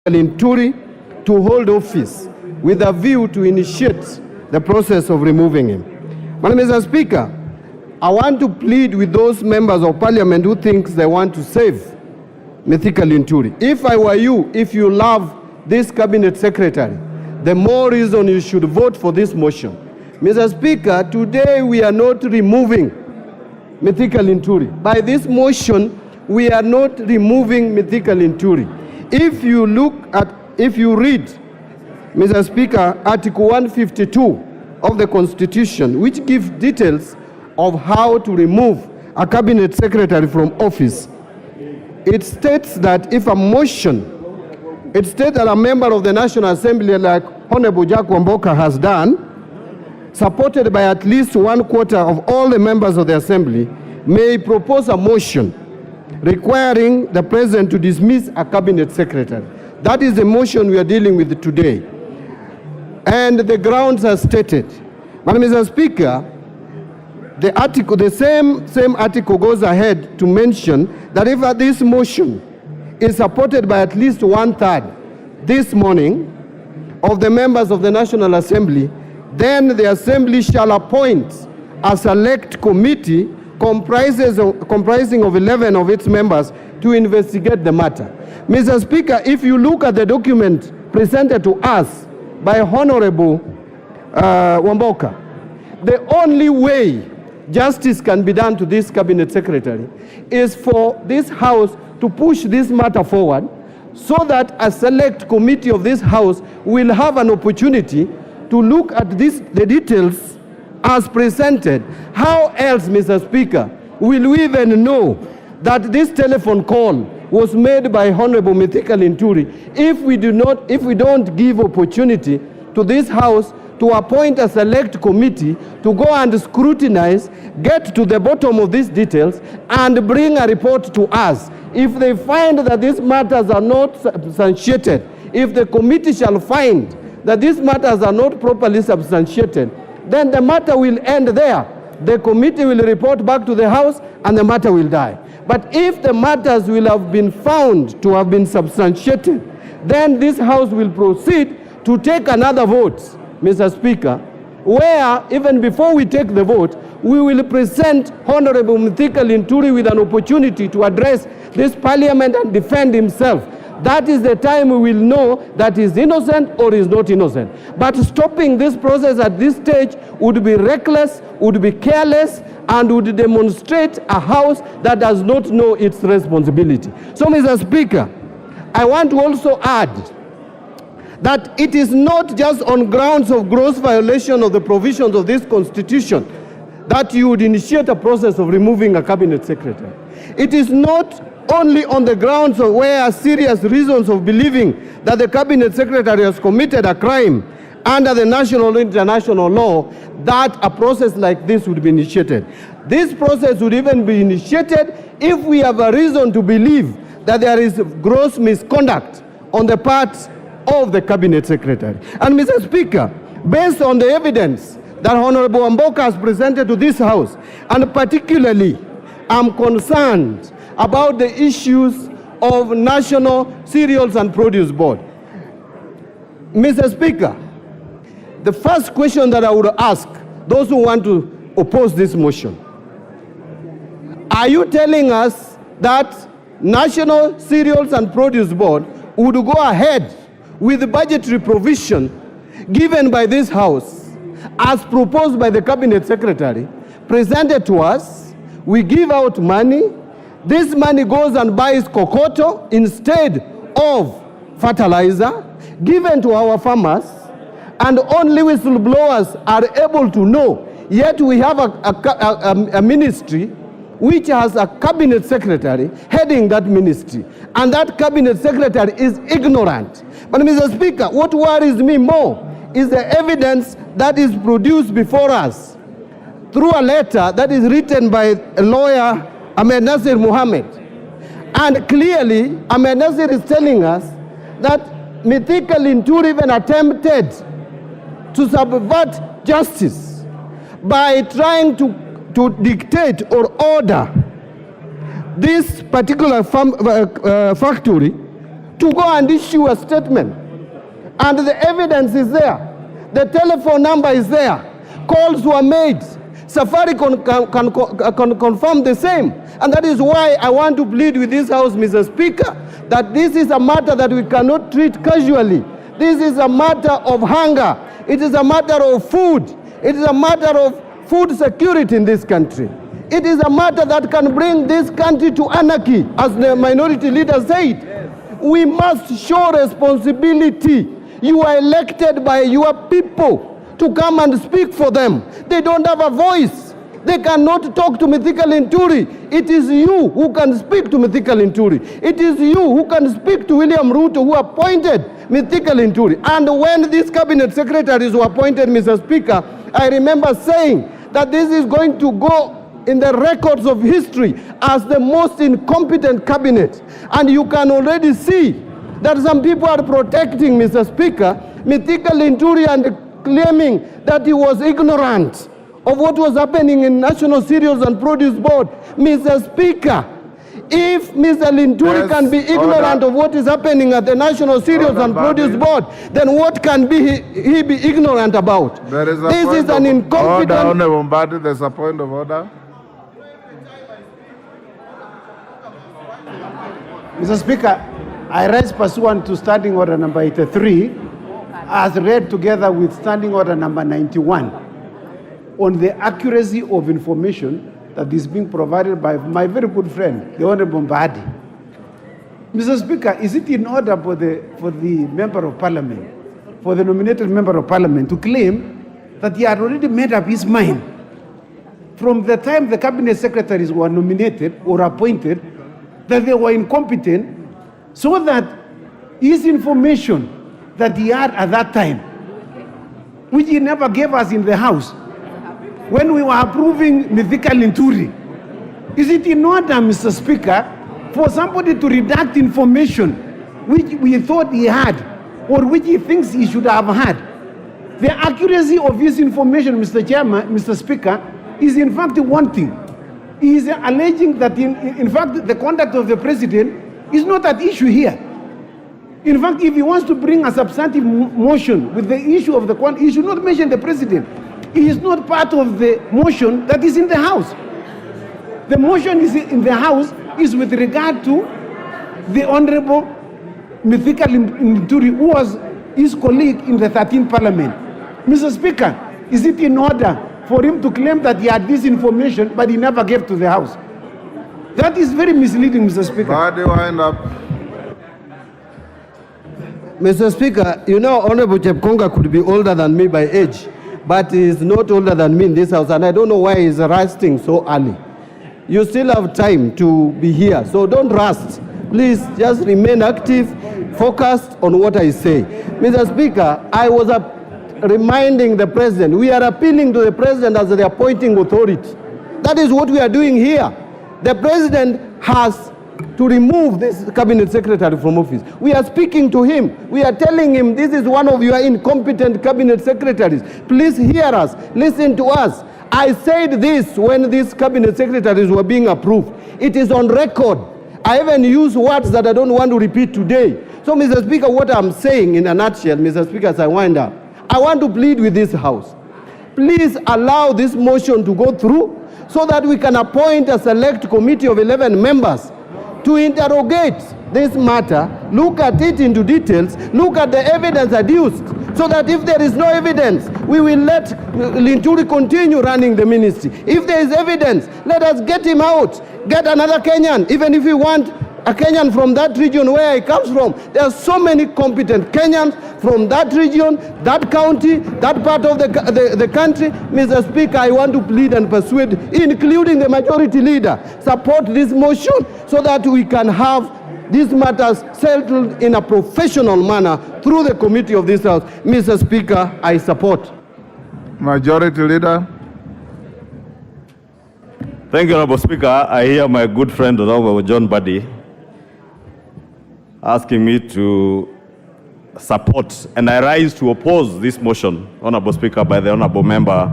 Linturi to hold office with a view to initiate the process of removing him. Mr. Speaker, I want to plead with those members of parliament who think they want to save Mithika Linturi. If I were you, if you love this cabinet secretary, the more reason you should vote for this motion. Mr. Speaker, today we are not removing Mithika Linturi. By this motion, we are not removing Mithika Linturi. If you read, Mr. Speaker, Article 152 of the Constitution, which gives details of how to remove a cabinet secretary from office, it states that if a motion, it states that a member of the National Assembly, like Honorable Jack Wamboka has done, supported by at least 1/4 of all the members of the Assembly, may propose a motion requiring the President to dismiss a cabinet secretary. That is the motion we are dealing with today. And the grounds are stated. Madam Mr. Speaker, the same article goes ahead to mention that if this motion is supported by at least 1/3 this morning of the members of the National Assembly, then the Assembly shall appoint a select committee comprising of 11 of its members to investigate the matter. Mr. Speaker, if you look at the document presented to us by Honorable Wamboka, the only way justice can be done to this cabinet secretary is for this House to push this matter forward so that a select committee of this House will have an opportunity to look at the details as presented. How else, Mr. Speaker, will we even know that this telephone call was made by Honorable Mithika Linturi if we don't give opportunity to this House to appoint a select committee to go and scrutinize, get to the bottom of these details, and bring a report to us? If they find that these matters are not substantiated, if the committee shall find that these matters are not properly substantiated, then the matter will end there. The committee will report back to the House and the matter will die. But if the matters will have been found to have been substantiated, then this House will proceed to take another vote, Mr. Speaker, where even before we take the vote, we will present Honorable Mithika Linturi with an opportunity to address this parliament and defend himself. That is the time we will know that he's innocent or is not innocent. But stopping this process at this stage would be reckless, would be careless, and would demonstrate a House that does not know its responsibility. So, Mr. Speaker, I want to also add that it is not just on grounds of gross violation of the provisions of this Constitution that you would initiate a process of removing a cabinet secretary. It is not only on the grounds of where serious reasons of believing that the cabinet secretary has committed a crime under the national or international law that a process like this would be initiated. This process would even be initiated if we have a reason to believe that there is gross misconduct on the part of the cabinet secretary. And Mr. Speaker, based on the evidence that Honorable Wamboka has presented to this House, and particularly I'm concerned about the issues of National Cereals and Produce Board. Mr. Speaker, the first question that I would ask those who want to oppose this motion, are you telling us that National Cereals and Produce Board would go ahead with the budgetary provision given by this House as proposed by the Cabinet Secretary, presented to us? We give out money. This money goes and buys kokoto instead of fertilizer given to our farmers, and only whistleblowers are able to know. Yet we have a ministry which has a cabinet secretary heading that ministry, and that cabinet secretary is ignorant. But Mr. Speaker, what worries me more is the evidence that is produced before us through a letter that is written by a lawyer, Ahmed Nasir Mohammed. And clearly, Ahmed Nasir is telling us that Mithika Linturi even attempted to subvert justice by trying to dictate or order this particular factory to go and issue a statement. And the evidence is there. The telephone number is there. Calls were made. Safaricom can confirm the same. And that is why I want to plead with this House, Mr. Speaker, that this is a matter that we cannot treat casually. This is a matter of hunger. It is a matter of food. It is a matter of food security in this country. It is a matter that can bring this country to anarchy, as the minority leader said. We must show responsibility. You are elected by your people to come and speak for them. They don't have a voice. They cannot talk to Mithika Linturi. It is you who can speak to Mithika Linturi. It is you who can speak to William Ruto, who appointed Mithika Linturi. And when these cabinet secretaries were appointed, Mr. Speaker, I remember saying that this is going to go in the records of history as the most incompetent cabinet. And you can already see that some people are protecting, Mr. Speaker, Mithika Linturi and claiming that he was ignorant of what was happening in National Cereals and Produce Board. Mr. Speaker, if Mr. Linturi can be ignorant of what is happening at the National Cereals and Produce Board, then what can he be ignorant about? This is an incompetent... Order, Honorable Mbadi, there's a point of order. Mr. Speaker, I rise pursuant to Standing Order number 83, as read together with Standing Order number 91, on the accuracy of information that is being provided by my very good friend, the Honorable Mbadi. Mr. Speaker, is it in order for the Member of Parliament, for the nominated Member of Parliament, to claim that he had already made up his mind from the time the Cabinet Secretaries were nominated or appointed, that they were incompetent, so that his information that he had at that time, which he never gave us in the House, when we were approving Mithika Linturi, is it in order, Mr. Speaker, for somebody to redact information which we thought he had or which he thinks he should have had? The accuracy of his information, Mr. Chairman, Mr. Speaker, is in fact one thing. He is alleging that in fact the conduct of the president is not at issue here. In fact, if he wants to bring a substantive motion with the issue of the conduct, he should not mention the president. He is not part of the motion that is in the House. The motion is in the House is with regard to the Honorable Mithika Linturi, who was his colleague in the 13th Parliament. Mr. Speaker, is it in order for him to claim that he had this information but he never gave to the House? That is very misleading, Mr. Speaker. Body wind up. Mr. Speaker, you know, Honorable Chepkonga could be older than me by age, but he is not older than me in this House, and I don't know why he's resting so early. You still have time to be here, so don't rust. Please just remain active, focused on what I say. Mr. Speaker, I was reminding the President, we are appealing to the President as the appointing authority. That is what we are doing here. The President has to remove this Cabinet Secretary from office. We are speaking to him. We are telling him this is one of your incompetent Cabinet Secretaries. Please hear us. Listen to us. I said this when these Cabinet Secretaries were being approved. It is on record. I even use words that I don't want to repeat today. So, Mr. Speaker, what I'm saying in a nutshell, Mr. Speaker, as I wind up, I want to plead with this House. Please allow this motion to go through so that we can appoint a select committee of 11 members to interrogate this matter, look at it into details, look at the evidence adduced, so that if there is no evidence, we will let Linturi continue running the ministry. If there is evidence, let us get him out, get another Kenyan, even if we want a Kenyan from that region where he comes from. There are so many competent Kenyans from that region, that county, that part of the country. Mr. Speaker, I want to plead and persuade, including the majority leader, support this motion so that we can have these matters settled in a professional manner through the committee of this House. Mr. Speaker, I support. Majority Leader. Thank you, Honorable Speaker. I hear my good friend, Honorable John Buddy, asking me to support, and I rise to oppose this motion, Honorable Speaker, by the Honorable Member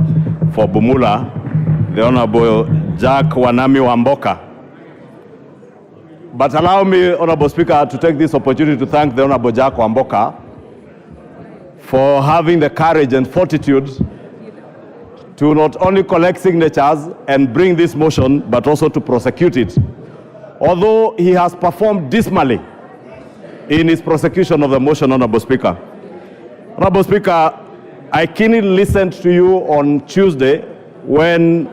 for Bumula, the Honorable Jack Wanami Wamboka. But allow me, Honorable Speaker, to take this opportunity to thank the Honorable Jack Wamboka for having the courage and fortitude to not only collect signatures and bring this motion, but also to prosecute it. Although he has performed dismally in his prosecution of the motion, Honorable Speaker. Honorable Speaker, I keenly listened to you on Tuesday when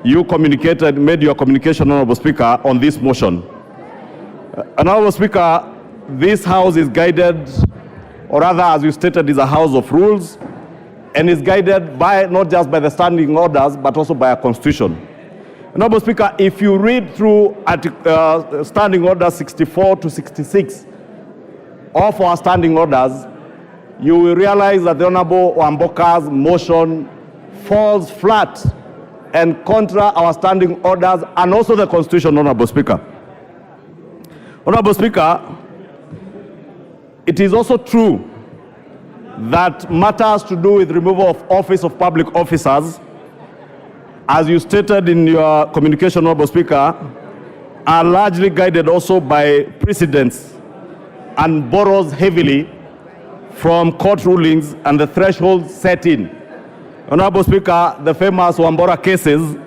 you made your communication, Honorable Speaker, on this motion. Honorable Speaker, this House is guided, or rather, as you stated, is a house of rules, and is guided by not just by the standing orders, but also by a constitution. Honorable Speaker, if you read through standing orders 64 to 66 of our standing orders, you will realize that the Honorable Wamboka's motion falls flat and contra our standing orders and also the Constitution, Honorable Speaker. Honorable Speaker, it is also true that matters to do with removal of office of public officers, as you stated in your communication, Honorable Speaker, are largely guided also by precedents and borrows heavily from court rulings and the threshold set in. Honorable Speaker, the famous Wambora cases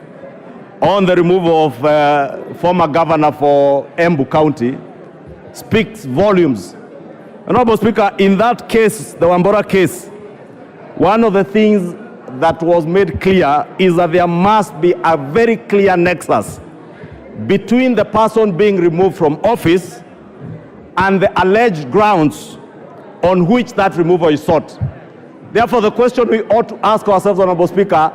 on the removal of former governor for Embu County speaks volumes. Honorable Speaker, in that case, the Wambora case, one of the things that was made clear is that there must be a very clear nexus between the person being removed from office and the alleged grounds on which that removal is sought. Therefore, the question we ought to ask ourselves, Honorable Speaker,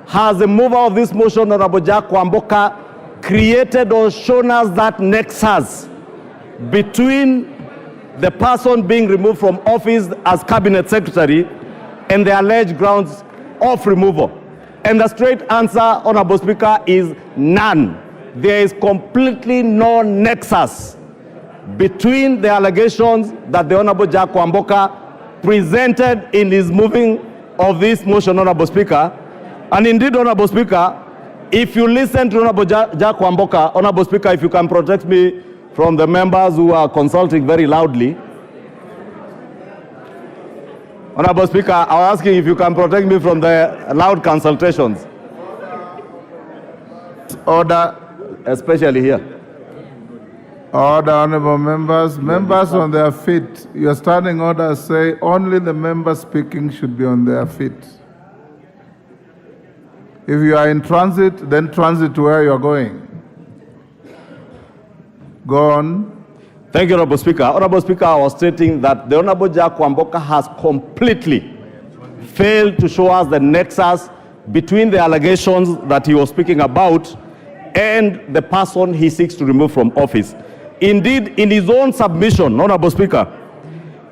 has the mover of this motion, Honorable Jack Wamboka, created or shown us that nexus between the person being removed from office as cabinet secretary and the alleged grounds of removal? And the straight answer, Honorable Speaker, is none. There is completely no nexus between the allegations that the Honorable Jack Wamboka presented in his moving of this motion, Honorable Speaker. And indeed, Honorable Speaker, if you listen to Honorable Jack Wamboka, Honorable Speaker, if you can protect me from the members who are consulting very loudly. Honorable Speaker, I was asking if you can protect me from the loud consultations. Order. Especially here. Order, honorable members. Members on their feet. Your standing orders say only the members speaking should be on their feet. If you are in transit, then transit to where you are going. Go on. Thank you, Honorable Speaker. Honorable Speaker, I was stating that the Honorable Jack Wamboka has completely failed to show us the nexus between the allegations that he was speaking about and the person he seeks to remove from office. Indeed, in his own submission, Honorable Speaker,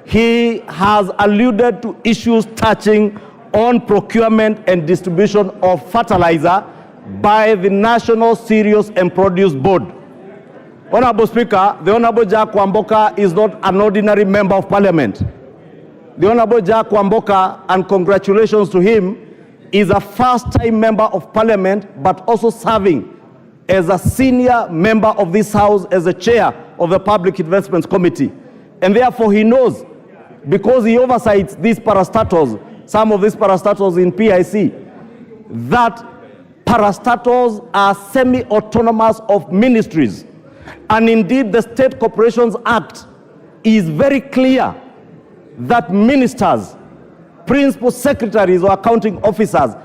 he has alluded to issues touching on procurement and distribution of fertilizer by the National Cereals and Produce Board. Honorable Speaker, the Honorable Jack Wamboka is not an ordinary member of Parliament. The Honorable Jack Wamboka, and congratulations to him, is a first-time member of Parliament, but also serving as a senior member of this House as the chair of the Public Investments Committee. And therefore he knows, because he oversees these parastatals, some of these parastatals in PIC, that parastatals are semi-autonomous of ministries. And indeed, the State Corporations Act is very clear that ministers, principal secretaries or accounting officers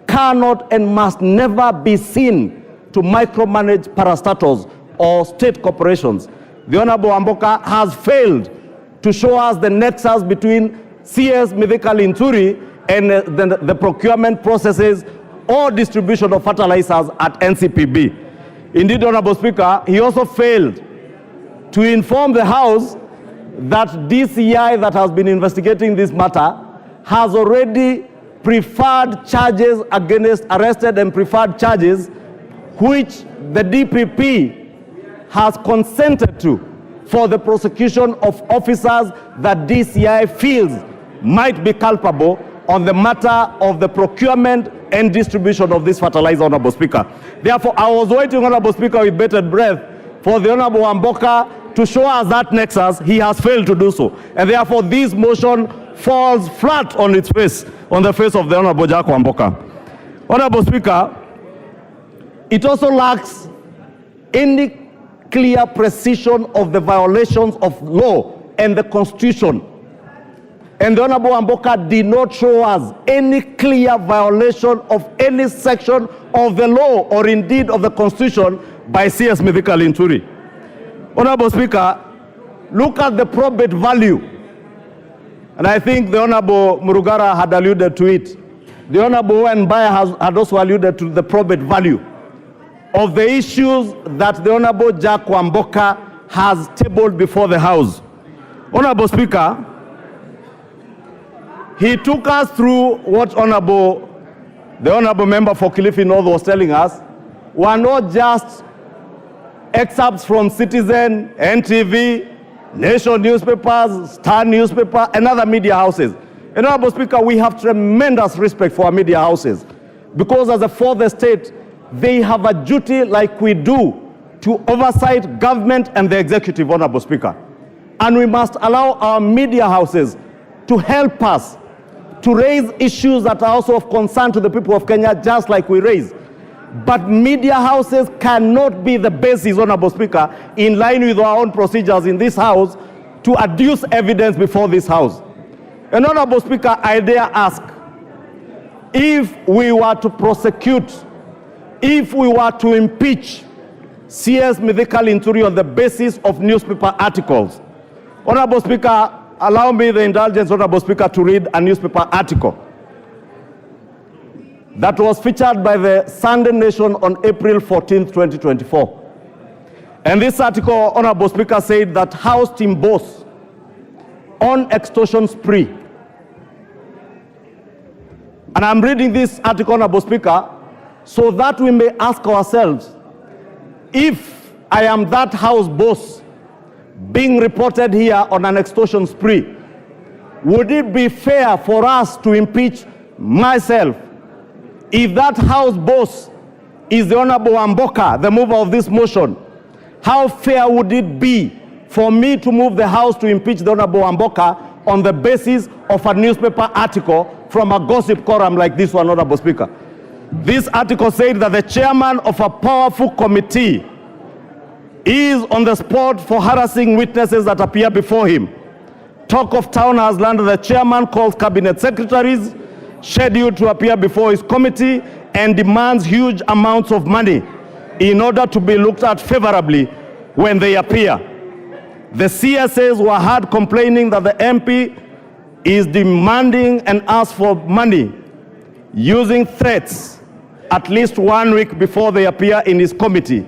cannot and must never be seen to micromanage parastatals or state corporations. The Honorable Wamboka has failed to show us the nexus between CS Mithika Linturi and the procurement processes or distribution of fertilizers at NCPB. Indeed, Honorable Speaker, he also failed to inform the House that DCI that has been investigating this matter has already preferred charges against arrested and preferred charges which the DPP has consented to for the prosecution of officers that DCI feels might be culpable on the matter of the procurement and distribution of this fertilizer, Honorable Speaker. Therefore, I was waiting, Honorable Speaker, with bated breath for the Honorable Wamboka to show us that nexus. He has failed to do so. And therefore, this motion falls flat on its face, on the face of the Honorable Jack Wamboka. Honorable Speaker, it also lacks any clear precision of the violations of law and the Constitution. And the Honorable Wamboka did not show us any clear violation of any section of the law or indeed of the Constitution by CS Mithika Linturi. Honorable Speaker, look at the probate value. And I think the Honorable Murugara had alluded to it. The Honorable Mbaya had also alluded to the probate value of the issues that the Honorable Jack Wamboka has tabled before the House. Honorable Speaker, he took us through what the Honorable Member for Kilifi North was telling us were not just excerpts from Citizen, NTV, Nation newspapers, Star newspaper, and other media houses. And Honorable Speaker, we have tremendous respect for our media houses because as a fourth estate, they have a duty like we do to oversight government and the executive, Honorable Speaker. And we must allow our media houses to help us to raise issues that are also of concern to the people of Kenya, just like we raise. But media houses cannot be the basis, Honorable Speaker, in line with our own procedures in this House, to adduce evidence before this House. And Honorable Speaker, I dare ask, if we were to prosecute, if we were to impeach CS Mithika Linturi on the basis of newspaper articles, Honorable Speaker, allow me the indulgence, Honorable Speaker, to read a newspaper article that was featured by the Sunday Nation on April 14, 2024. And this article, Honorable Speaker, said that House team boss on extortion spree. And I'm reading this article, Honorable Speaker, so that we may ask ourselves, if I am that House boss being reported here on an extortion spree, would it be fair for us to impeach myself? If that House boss is the Honorable Wamboka, the mover of this motion, how fair would it be for me to move the House to impeach the Honorable Wamboka on the basis of a newspaper article from a gossip column like this one, Honorable Speaker? This article said that the chairman of a powerful committee is on the spot for harassing witnesses that appear before him. Talk of town has landed the chairman calls cabinet secretaries scheduled to appear before his committee and demands huge amounts of money in order to be looked at favorably when they appear. The CSAs were heard complaining that the MP is demanding and asks for money using threats at least 1 week before they appear in his committee.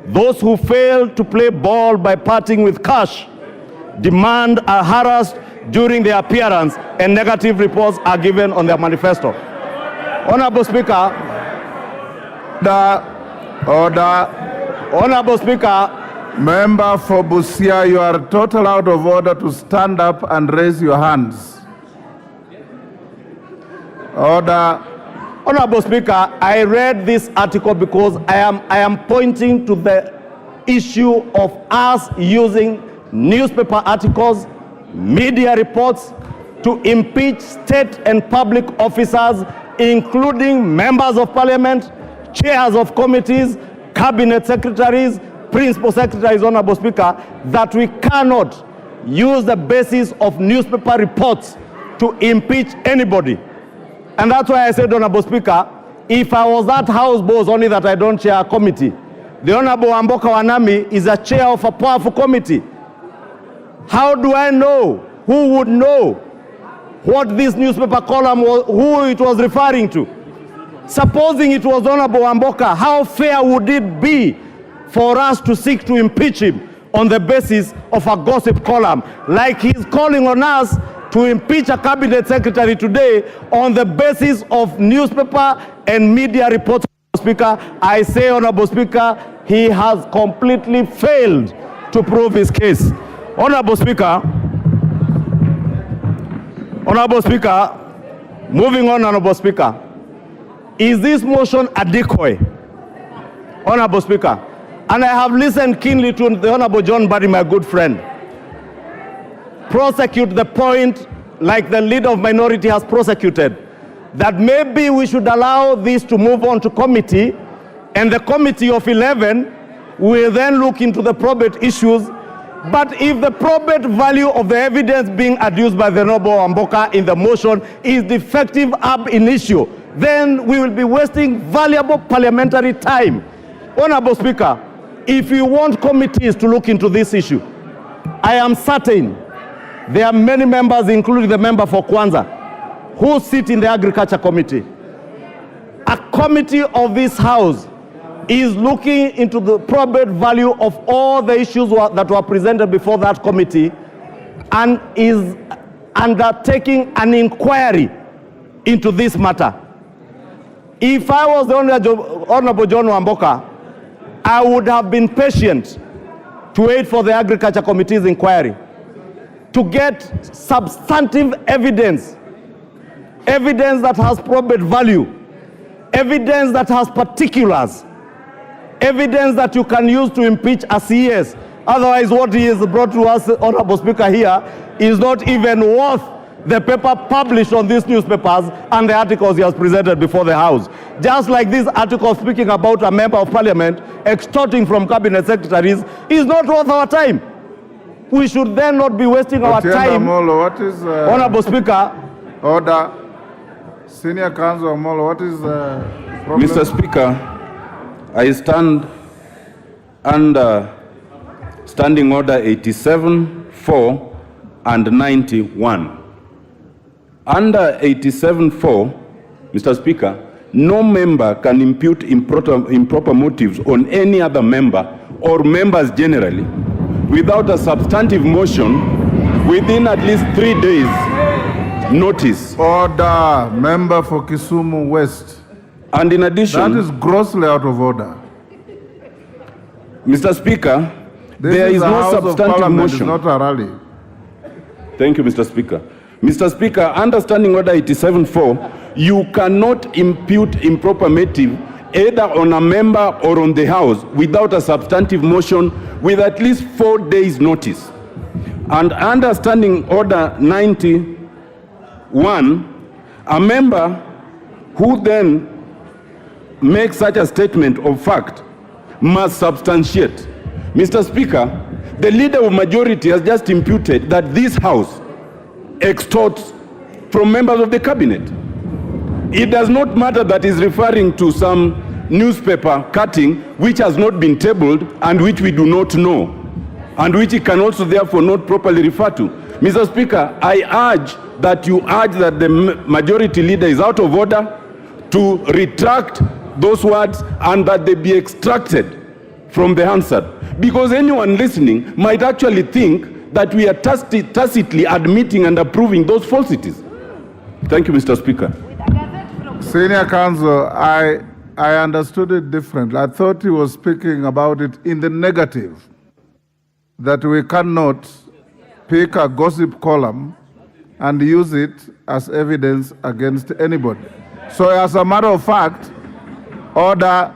Those who fail to play ball by parting with cash demand are harassed during their appearance and negative reports are given on their manifesto. Honorable Speaker, Order. Honorable Speaker, Member for Busia, you are total out of order to stand up and raise your hands. Order. Honorable Speaker, I read this article because I am pointing to the issue of us using newspaper articles, media reports to impeach state and public officers, including members of parliament, chairs of committees, cabinet secretaries, principal secretaries, Honorable Speaker, that we cannot use the basis of newspaper reports to impeach anybody. And that's why I said, Honorable Speaker, if I was that House boss, only that I don't chair a committee, the Honorable Wamboka Wanami is a chair of a powerful committee. How do I know? Who would know what this newspaper column was, who it was referring to? Supposing it was Honorable Wamboka, how fair would it be for us to seek to impeach him on the basis of a gossip column, like he's calling on us to impeach a cabinet secretary today on the basis of newspaper and media reports? Speaker, I say, Honorable Speaker, he has completely failed to prove his case. Honorable Speaker, moving on, Honorable Speaker, is this motion a decoy? Honorable Speaker, and I have listened keenly to the Honorable John Barry, my good friend, prosecute the point like the leader of minority has prosecuted, that maybe we should allow this to move on to committee, and the committee of 11 will then look into the probate issues. But if the probate value of the evidence being adduced by the Honorable Wamboka in the motion is defective ab initio, then we will be wasting valuable parliamentary time. Honorable Speaker, if you want committees to look into this issue, I am certain there are many members, including the member for Kwanza, who sit in the Agriculture Committee. A committee of this House is looking into the probate value of all the issues that were presented before that committee and is undertaking an inquiry into this matter. If I was the Honorable John Wamboka, I would have been patient to wait for the Agriculture Committee's inquiry to get substantive evidence, evidence that has probate value, evidence that has particulars, evidence that you can use to impeach a CS. Otherwise, what he has brought to us, Honorable Speaker, here is not even worth the paper published on these newspapers and the articles he has presented before the House. Just like this article speaking about a member of parliament extorting from cabinet secretaries is not worth our time. We should then not be wasting our time. Amolo, what is, Honorable Speaker. Order. Senior Counsel Amolo, what is the problem? Mr. Speaker, I stand under Standing Order 87, 4 and 91. Under 87.4, Mr. Speaker, no member can impute improper motives on any other member or members generally without a substantive motion within at least 3 days notice. Order. Member for Kisumu West. And in addition, that is grossly out of order. Mr. Speaker, this there is no House substantive motion. It's not a rally. Thank you, Mr. Speaker. Mr. Speaker, under Standing Order 87.4, you cannot impute improper motive either on a member or on the House without a substantive motion with at least 4 days notice. And under Standing Order 91, a member who then makes such a statement of fact must substantiate. Mr. Speaker, the leader of majority has just imputed that this House extorts from members of the cabinet. It does not matter that he's referring to some newspaper cutting which has not been tabled and which we do not know, and which he can also therefore not properly refer to. Mr. Speaker, I urge that you urge that the majority leader is out of order to retract those words and that they be extracted from the answer, because anyone listening might actually think that we are tacitly admitting and approving those falsities. Thank you, Mr. Speaker. Senior Counsel, I understood it differently. I thought he was speaking about it in the negative, that we cannot pick a gossip column and use it as evidence against anybody. So as a matter of fact, the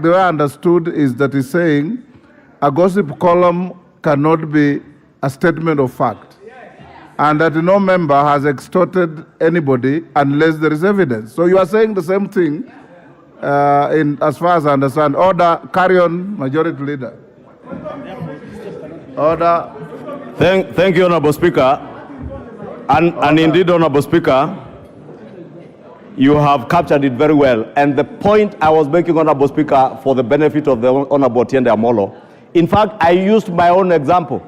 way I understood is that he's saying a gossip column cannot be a statement of fact, and that no member has extorted anybody unless there is evidence. So you are saying the same thing as far as I understand. Order. Carry on, Majority Leader. Order. Thank you, Honorable Speaker. And indeed, Honorable Speaker, you have captured it very well. And the point I was making, Honorable Speaker, for the benefit of the Honorable Tiende Amolo, in fact, I used my own example,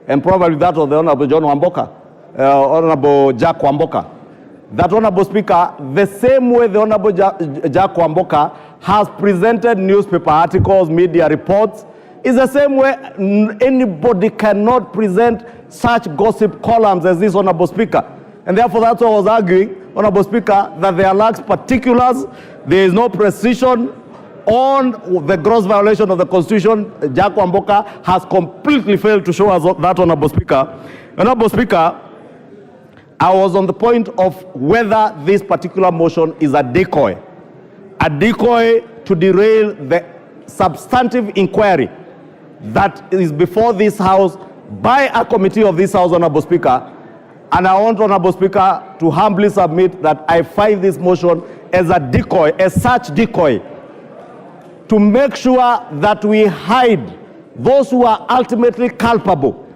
and probably that of the Honorable John Wamboka, Honorable Jack Wamboka. That, Honorable Speaker, the same way the Honorable Jack Wamboka has presented newspaper articles, media reports, is the same way anybody cannot present such gossip columns as this, Honorable Speaker. And therefore, that's what I was arguing, Honorable Speaker, that there lacks particulars, there is no precision on the gross violation of the Constitution. Jack Wamboka has completely failed to show us that, Honorable Speaker. Honorable Speaker, I was on the point of whether this particular motion is a decoy to derail the substantive inquiry that is before this House by a committee of this House, Honorable Speaker. And I want, Honorable Speaker, to humbly submit that I find this motion as a decoy, as such decoy, to make sure that we hide those who are ultimately culpable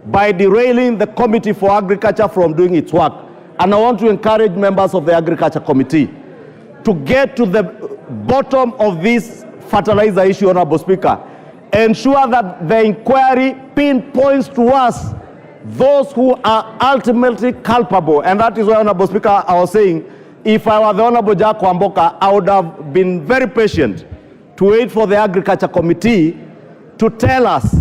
by derailing the Committee for Agriculture from doing its work. And I want to encourage members of the Agriculture Committee to get to the bottom of this fertilizer issue, Honorable Speaker. Ensure that the inquiry pinpoints to us those who are ultimately culpable. And that is why, Honorable Speaker, I was saying, if I were the Honorable Jack Wamboka, I would have been very patient to wait for the Agriculture Committee to tell us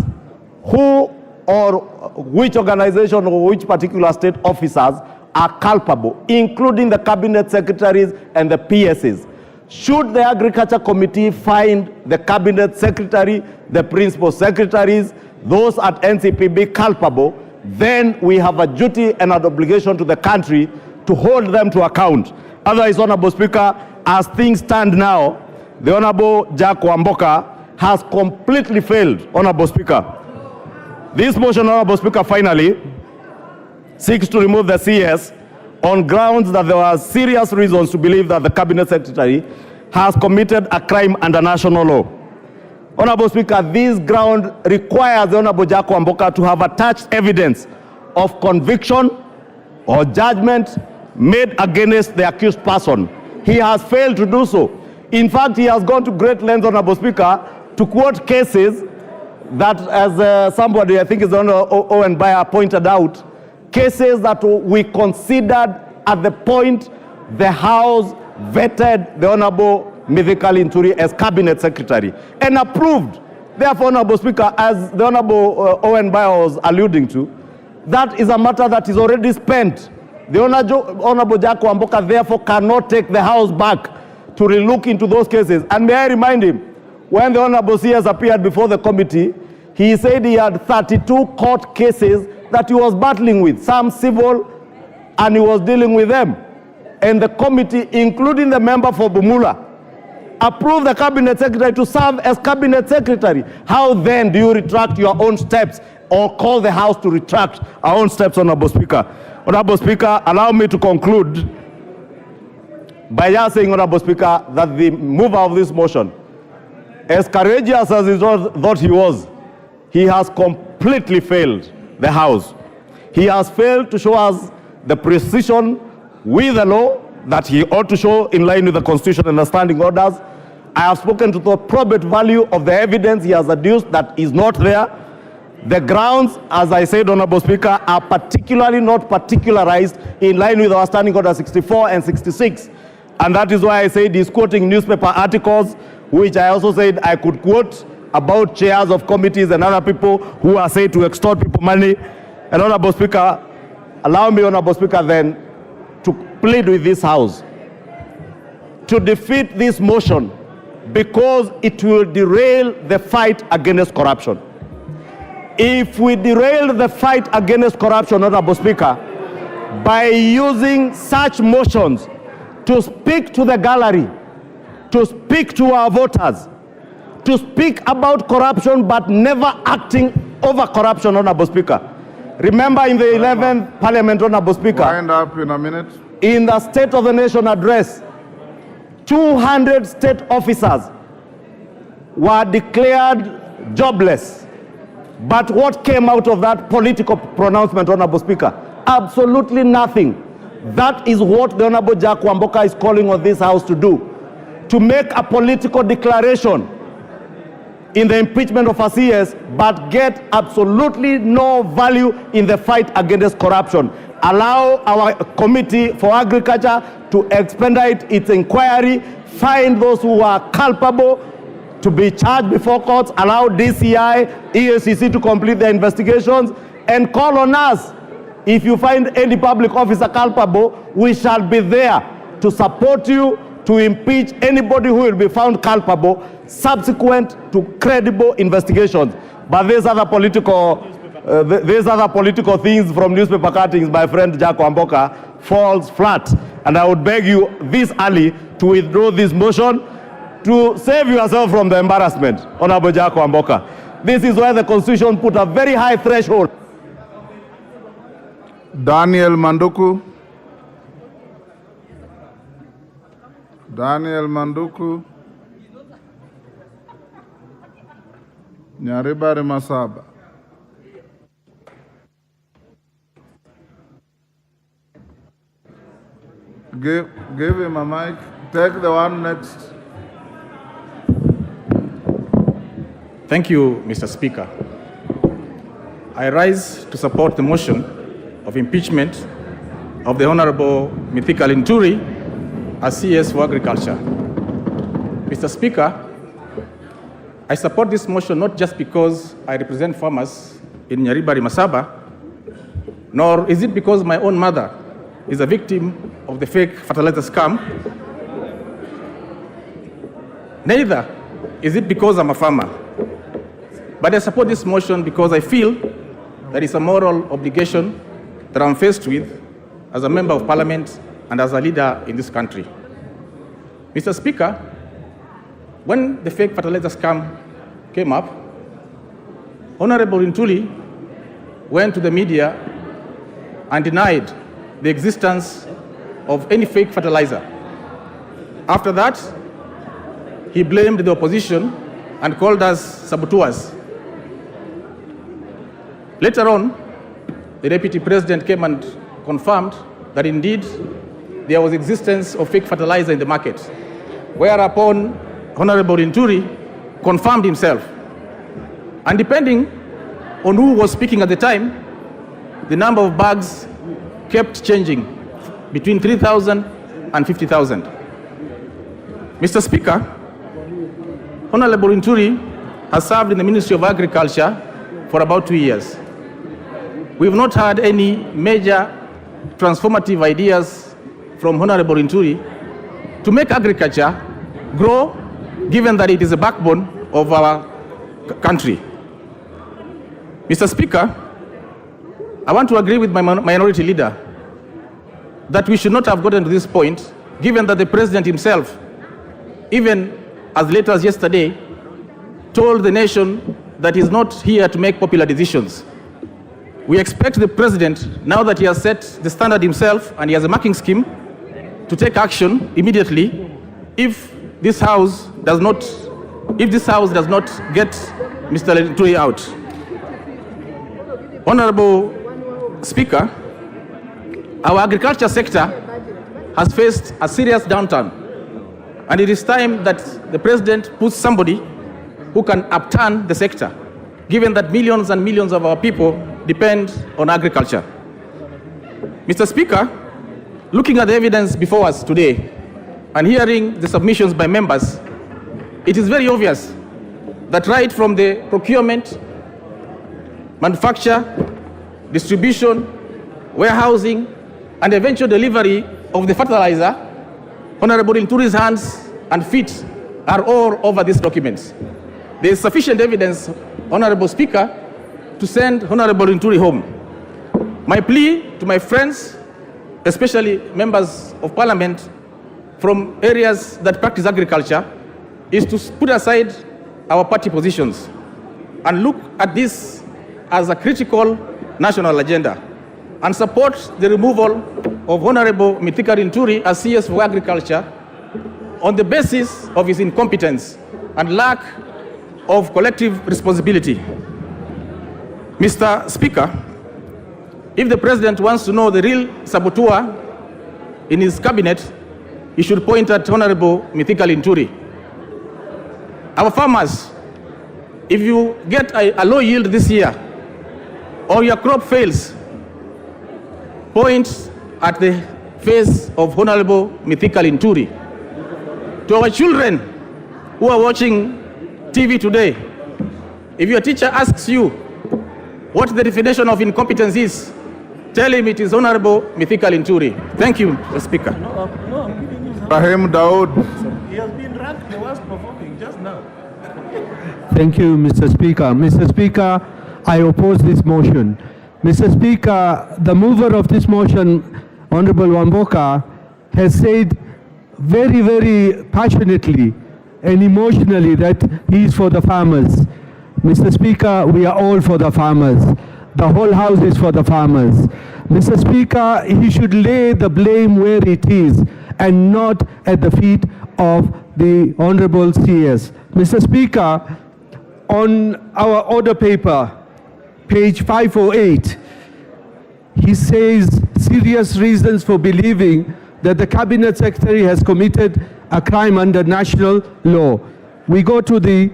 who or which organization or which particular state officers are culpable, including the cabinet secretaries and the PSs. Should the Agriculture Committee find the cabinet secretary, the principal secretaries, those at NCPB culpable, then we have a duty and an obligation to the country to hold them to account. Otherwise, Honorable Speaker, as things stand now, the Honorable Jack Wamboka has completely failed, Honorable Speaker. This motion, Honorable Speaker, finally seeks to remove the CS on grounds that there were serious reasons to believe that the Cabinet Secretary has committed a crime under national law. Honorable Speaker, this ground requires the Honorable Jack Wamboka to have attached evidence of conviction or judgment made against the accused person. He has failed to do so. In fact, he has gone to great lengths, Honorable Speaker, to quote cases that, as somebody, I think is Honorable Owen Bayer, pointed out, cases that we considered at the point the House vetted the Honorable Mithika Linturi as Cabinet Secretary and approved. Therefore, Honorable Speaker, as the Honorable Owen Bayer was alluding to, that is a matter that is already spent. The Honorable Jack Wamboka therefore cannot take the House back to relook into those cases. And may I remind him, when the Honorable CS appeared before the committee, he said he had 32 court cases that he was battling with, some civil, and he was dealing with them. And the committee, including the member for Bumula, approved the Cabinet Secretary to serve as Cabinet Secretary. How then do you retract your own steps or call the House to retract our own steps, Honorable Speaker? Honorable Speaker, allow me to conclude by just saying, Honorable Speaker, that the mover of this motion, as courageous as he thought he was, he has completely failed the House. He has failed to show us the precision with the law that he ought to show in line with the Constitution and the standing orders. I have spoken to the probate value of the evidence he has adduced that is not there. The grounds, as I said, Honorable Speaker, are particularly not particularized in line with our standing order 64 and 66. And that is why I said he's quoting newspaper articles, which I also said I could quote about chairs of committees and other people who are said to extort people money. And Honorable Speaker, allow me, Honorable Speaker, then to plead with this House to defeat this motion because it will derail the fight against corruption. If we derail the fight against corruption, Honorable Speaker, by using such motions to speak to the gallery, to speak to our voters, to speak about corruption but never acting over corruption, Honorable Speaker. Remember in the 11th Parliament, Honorable Speaker, wind up in a minute. In the State of the Nation address, 200 state officers were declared jobless. But what came out of that political pronouncement, Honorable Speaker? Absolutely nothing. That is what the Honorable Jack Wamboka is calling on this House to do, to make a political declaration in the impeachment of a CS, but get absolutely no value in the fight against corruption. Allow our Committee for Agriculture to expedite its inquiry, find those who are culpable to be charged before courts, allow DCI, EACC to complete their investigations, and call on us. If you find any public officer culpable, we shall be there to support you, to impeach anybody who will be found culpable subsequent to credible investigations. But there's other political things from newspaper cuttings by friend Jack Wamboka falls flat. And I would beg you this early to withdraw this motion to save yourself from the embarrassment, Honorable Jack Wamboka. This is where the Constitution put a very high threshold. Daniel Manduku. Daniel Manduku. Nyaribari Masaba. Give him a mic. Take the one next. Thank you, Mr. Speaker. I rise to support the motion of impeachment of the Honorable Mithika Linturi as CS for Agriculture. Mr. Speaker, I support this motion not just because I represent farmers in Nyaribari Masaba, nor is it because my own mother is a victim of the fake fertilizer scam. Neither is it because I'm a farmer. But I support this motion because I feel that it's a moral obligation that I'm faced with as a member of parliament and as a leader in this country. Mr. Speaker, when the fake fertilizer scam came up, Honorable Linturi went to the media and denied the existence of any fake fertilizer. After that, he blamed the opposition and called us saboteurs. Later on, the Deputy President came and confirmed that indeed there was existence of fake fertilizer in the market, whereupon Honorable Linturi confirmed himself. And depending on who was speaking at the time, the number of bags kept changing between 3,000 and 50,000. Mr. Speaker, Honorable Linturi has served in the Ministry of Agriculture for about 2 years. We've not had any major transformative ideas from Honorable Linturi to make agriculture grow, given that it is the backbone of our country. Mr. Speaker, I want to agree with my minority leader that we should not have gotten to this point, given that the President himself, even as late as yesterday, told the nation that he's not here to make popular decisions. We expect the President, now that he has set the standard himself and he has a marking scheme, to take action immediately if this House does not get Mr. Linturi out. Honorable Speaker, our agriculture sector has faced a serious downturn, and it is time that the President puts somebody who can upturn the sector, given that millions and millions of our people depend on agriculture. Mr. Speaker, looking at the evidence before us today and hearing the submissions by members, it is very obvious that right from the procurement, manufacture, distribution, warehousing, and eventual delivery of the fertilizer, Honorable Linturi's hands and feet are all over these documents. There is sufficient evidence, Honorable Speaker, to send Honorable Linturi home. My plea to my friends, especially members of Parliament from areas that practice agriculture, is to put aside our party positions and look at this as a critical national agenda and support the removal of Honorable Mithika Linturi as CS for Agriculture on the basis of his incompetence and lack of collective responsibility. Mr. Speaker, if the President wants to know the real saboteur in his cabinet, he should point at Honorable Mithika Linturi. Our farmers, if you get a low yield this year or your crop fails, point at the face of Honorable Mithika Linturi. To our children who are watching TV today, if your teacher asks you what the definition of incompetence is, tell him it is Honorable Mithika Linturi. Thank you, Mr. Speaker. I'm giving you Rahim Daud. He has been ranked the worst performing just now. Thank you, Mr. Speaker. Mr. Speaker, I oppose this motion. Mr. Speaker, the mover of this motion, Honorable Wamboka, has said very, very passionately and emotionally that he is for the farmers. Mr. Speaker, we are all for the farmers. The whole house is for the farmers. Mr. Speaker, he should lay the blame where it is and not at the feet of the Honorable CS. Mr. Speaker, on our order paper, page 508, he says serious reasons for believing that the Cabinet Secretary has committed a crime under national law. We go to the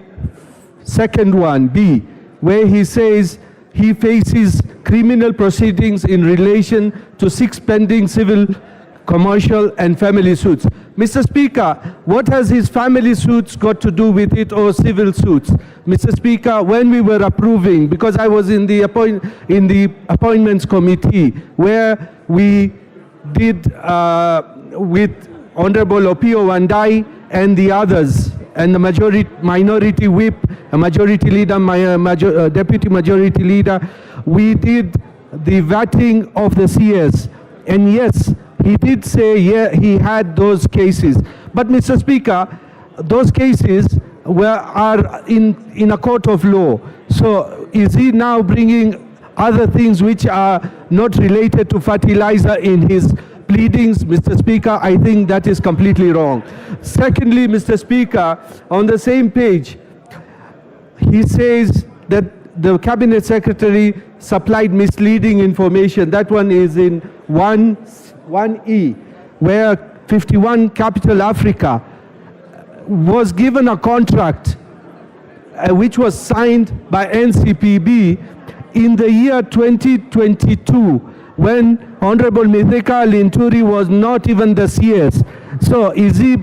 second one, B, where he says he faces criminal proceedings in relation to 6 pending civil, commercial and family suits. Mr. Speaker, what has his family suits got to do with it, or civil suits? Mr. Speaker, when we were approving, because I was in the appointments committee where we did with Honorable Opio Wandai and the others, and the minority whip, a majority leader, deputy majority leader, we did the vetting of the CS. And yes, he did say, yeah, he had those cases. But Mr. Speaker, those cases are in a court of law. So is he now bringing other things which are not related to fertilizer in his pleadings? Mr. Speaker, I think that is completely wrong. Secondly, Mr. Speaker, on the same page, he says that the Cabinet Secretary supplied misleading information. That one is in 1E, where 51 Capital Africa was given a contract which was signed by NCPB in the year 2022, when Honorable Mithika Linturi was not even the CS. So is he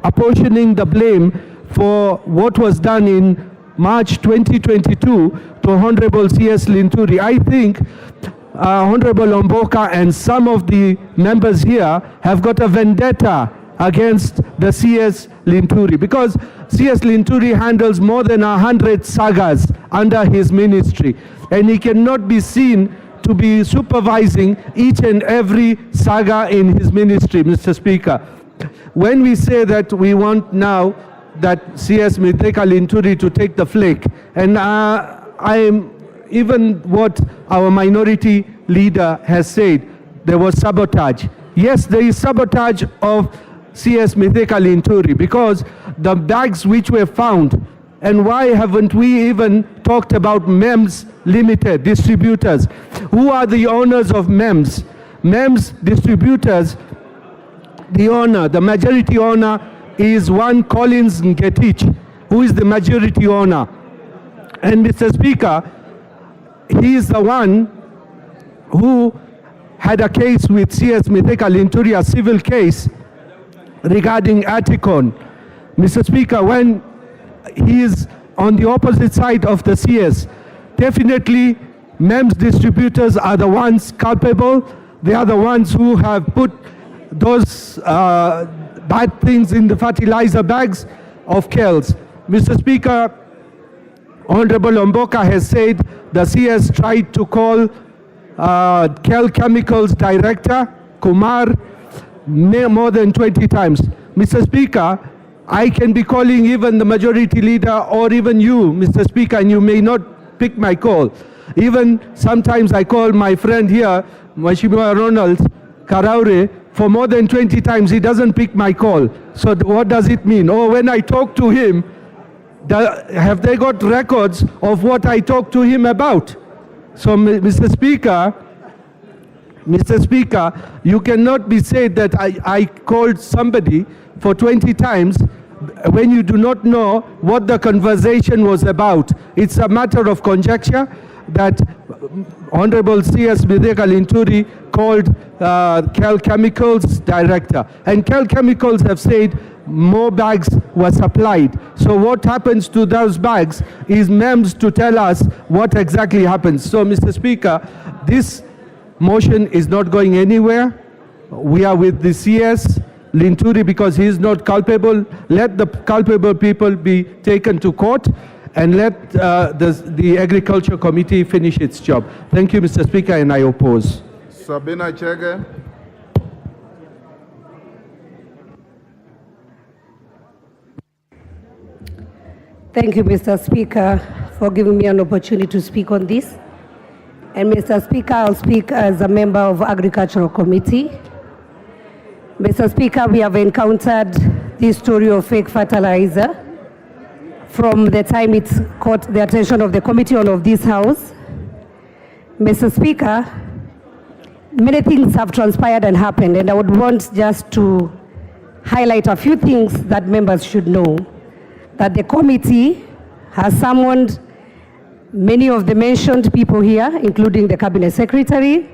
apportioning the blame for what was done in March 2022 to Honorable CS Linturi? I think Honorable Omboka and some of the members here have got a vendetta against the CS Linturi, because CS Linturi handles more than 100 sagas under his ministry, and he cannot be seen to be supervising each and every saga in his ministry, Mr. Speaker. When we say that we want now that CS Mithika Linturi to take the flake, and even what our minority leader has said, there was sabotage. Yes, there is sabotage of CS Mithika Linturi, because the bags which were found, and why haven't we even talked about MEMS Limited distributors? Who are the owners of MEMS? MEMS distributors, the majority owner is one Collins Ngetich, who is the majority owner. And Mr. Speaker, he is the one who had a case with CS Mithika Linturi, a civil case regarding Aticon. Mr. Speaker, when he is on the opposite side of the CS, definitely MEMS distributors are the ones culpable. They are the ones who have put those bad things in the fertilizer bags of KELS. Mr. Speaker, Honorable Omboka has said the CS tried to call KEL Chemicals Director, Kumar, more than 20 times. Mr. Speaker, I can be calling even the majority leader or even you, Mr. Speaker, and you may not pick my call. Even sometimes I call my friend here, Mheshimiwa Ronald Karaure, for more than 20 times. He doesn't pick my call. So what does it mean? Or when I talk to him, have they got records of what I talk to him about? So Mr. Speaker, you cannot be said that I called somebody for 20 times when you do not know what the conversation was about. It's a matter of conjecture that Honorable CS Mithika Linturi called KEL Chemicals Director. And KEL Chemicals have said more bags were supplied. So what happens to those bags is MEMS to tell us what exactly happens. So Mr. Speaker, this motion is not going anywhere. We are with the CS Linturi because he is not culpable. Let the culpable people be taken to court and let the Agriculture Committee finish its job. Thank you, Mr. Speaker, and I oppose. Sabina Chege. Thank you, Mr. Speaker, for giving me an opportunity to speak on this. And Mr. Speaker, I'll speak as a member of Agricultural Committee. Mr. Speaker, we have encountered this story of fake fertilizer from the time it caught the attention of the committee and of this House. Mr. Speaker, many things have transpired and happened, and I would want just to highlight a few things that members should know. That the committee has summoned many of the mentioned people here, including the Cabinet Secretary,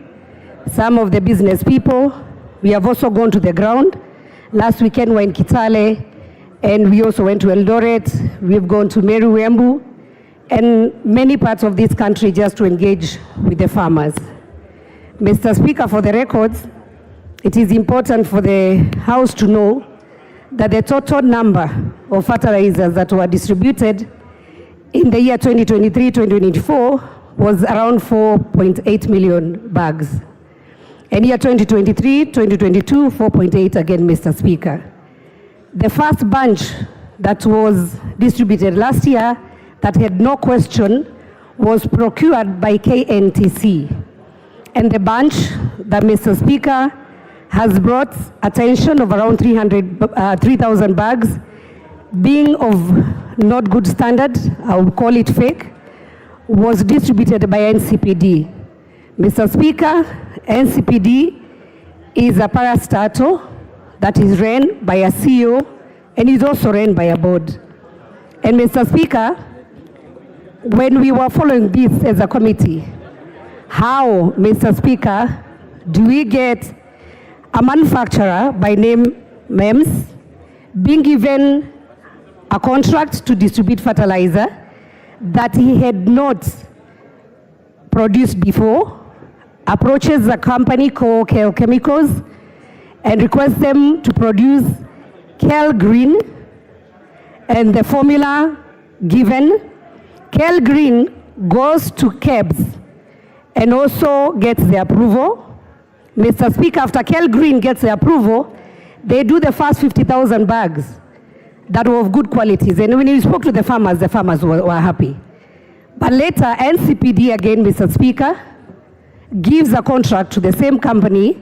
some of the business people. We have also gone to the ground. Last weekend we were in Kitale, and we also went to Eldoret. We've gone to Meru, Embu, and many parts of this country just to engage with the farmers. Mr. Speaker, for the records, it is important for the House to know that the total number of fertilizers that were distributed in the year 2023-2024 was around 4.8 million bags. And year 2023-2022, 4.8 again, Mr. Speaker. The first bunch that was distributed last year that had no question was procured by KNTC. And the bunch that Mr. Speaker has brought attention of around 3,000 bags, being of not good standard, I would call it fake, was distributed by NCPD. Mr. Speaker, NCPD is a parastatal that is ran by a CEO and is also ran by a board. And Mr. Speaker, when we were following this as a committee, how, Mr. Speaker, do we get a manufacturer by name MEMS being given a contract to distribute fertilizer that he had not produced before, approaches a company called Kel Chemicals and requests them to produce Kel Green, and the formula given, Kel Green goes to KEBS and also gets the approval. Mr. Speaker, after Kel Green gets the approval, they do the first 50,000 bags that were of good qualities. And when you spoke to the farmers were happy. But later, NCPD again, Mr. Speaker, gives a contract to the same company,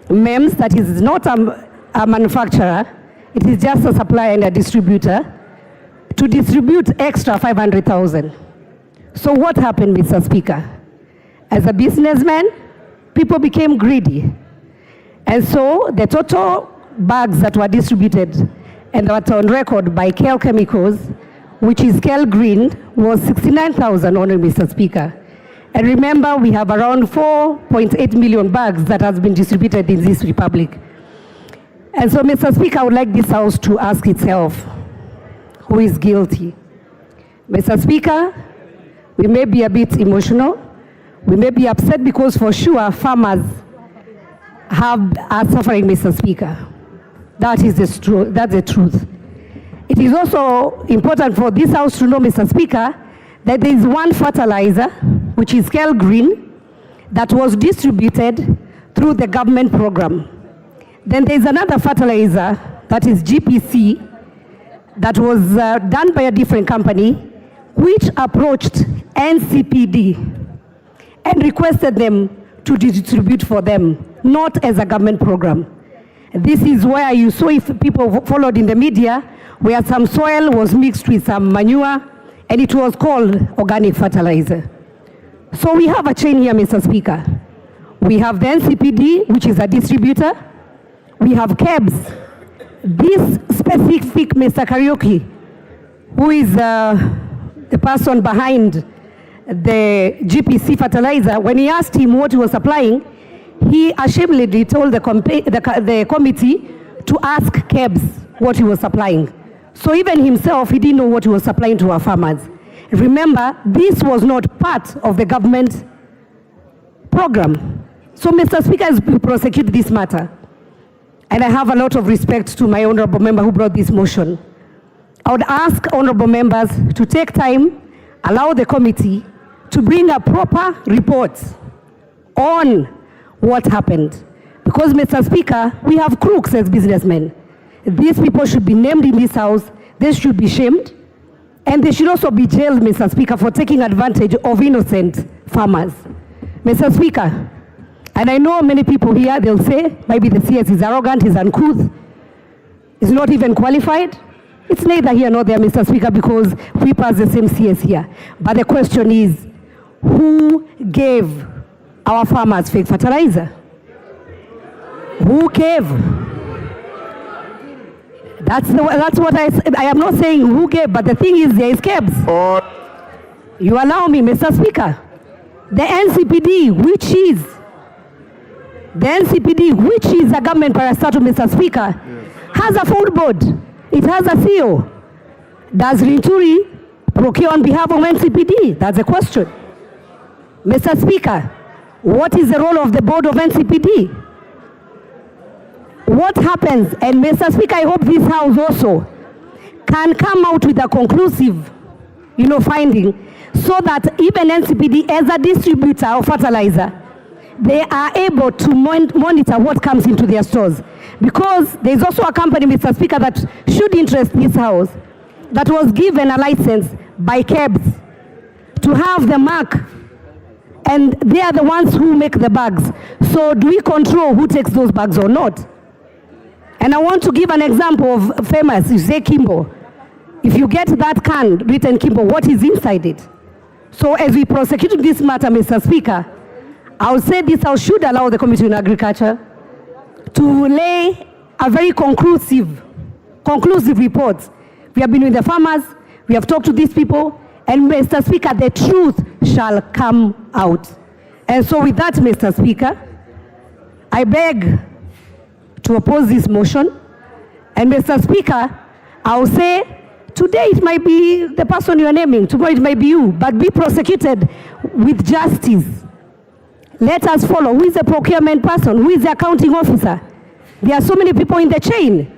MEMS, that is not a manufacturer, it is just a supplier and a distributor, to distribute extra 500,000. So what happened, Mr. Speaker? As a businessman, people became greedy. And so the total bags that were distributed and that were on record by Kel Chemicals, which is Kel Green, was 69,000 only, Mr. Speaker. And remember, we have around 4.8 million bags that has been distributed in this republic. And so, Mr. Speaker, I would like this House to ask itself, who is guilty? Mr. Speaker, we may be a bit emotional. We may be upset because for sure farmers are suffering, Mr. Speaker. That's the truth. It is also important for this House to know, Mr. Speaker, that there is one fertilizer, which is Kel Green, that was distributed through the government program. Then there is another fertilizer that is GPC that was done by a different company, which approached NCPD and requested them to distribute for them, not as a government program. This is where you saw, if people followed in the media, where some soil was mixed with some manure, and it was called organic fertilizer. So we have a chain here, Mr. Speaker. We have the NCPD, which is a distributor. We have KEBS. This specific Mr. Karaoke, who is the person behind the GPC fertilizer, when he asked him what he was supplying, he ashamedly told the committee to ask KEBS what he was supplying. So even himself, he didn't know what he was supplying to our farmers. Remember, this was not part of the government program. So, Mr. Speaker, as we prosecute this matter, and I have a lot of respect to my honorable member who brought this motion, I would ask honorable members to take time, allow the committee to bring a proper report on what happened. Because, Mr. Speaker, we have crooks as businessmen. These people should be named in this House. They should be shamed. And they should also be jailed, Mr. Speaker, for taking advantage of innocent farmers. Mr. Speaker, and I know many people here, they'll say, maybe the CS is arrogant, he's uncouth, he's not even qualified. It's neither here nor there, Mr. Speaker, because we pass the same CS here. But the question is, who gave our farmers fake fertilizer? Who gave? That's what I am not saying who gave, but the thing is there is cabs. You allow me, Mr. Speaker. The NCPD, which is a government parastatal, Mr. Speaker, has a full board. It has a CEO. Does Linturi procure on behalf of NCPD? That's the question. Mr. Speaker, what is the role of the board of NCPD? What happens? And Mr. Speaker, I hope this House also can come out with a conclusive, finding, so that even NCPD, as a distributor of fertilizer, they are able to monitor what comes into their stores. Because there is also a company, Mr. Speaker, that should interest this House, that was given a license by KEBS to have the mark, and they are the ones who make the bags. So do we control who takes those bags or not? And I want to give an example of famous, you say Kimbo. If you get that can written Kimbo, what is inside it? So as we prosecute this matter, Mr. Speaker, I would say this House should allow the Committee on Agriculture to lay a very conclusive report. We have been with the farmers, we have talked to these people, and Mr. Speaker, the truth shall come out. And so with that, Mr. Speaker, I beg to oppose this motion. And Mr. Speaker, I will say, today it might be the person you are naming, tomorrow it might be you, but be prosecuted with justice. Let us follow. Who is the procurement person? Who is the accounting officer? There are so many people in the chain.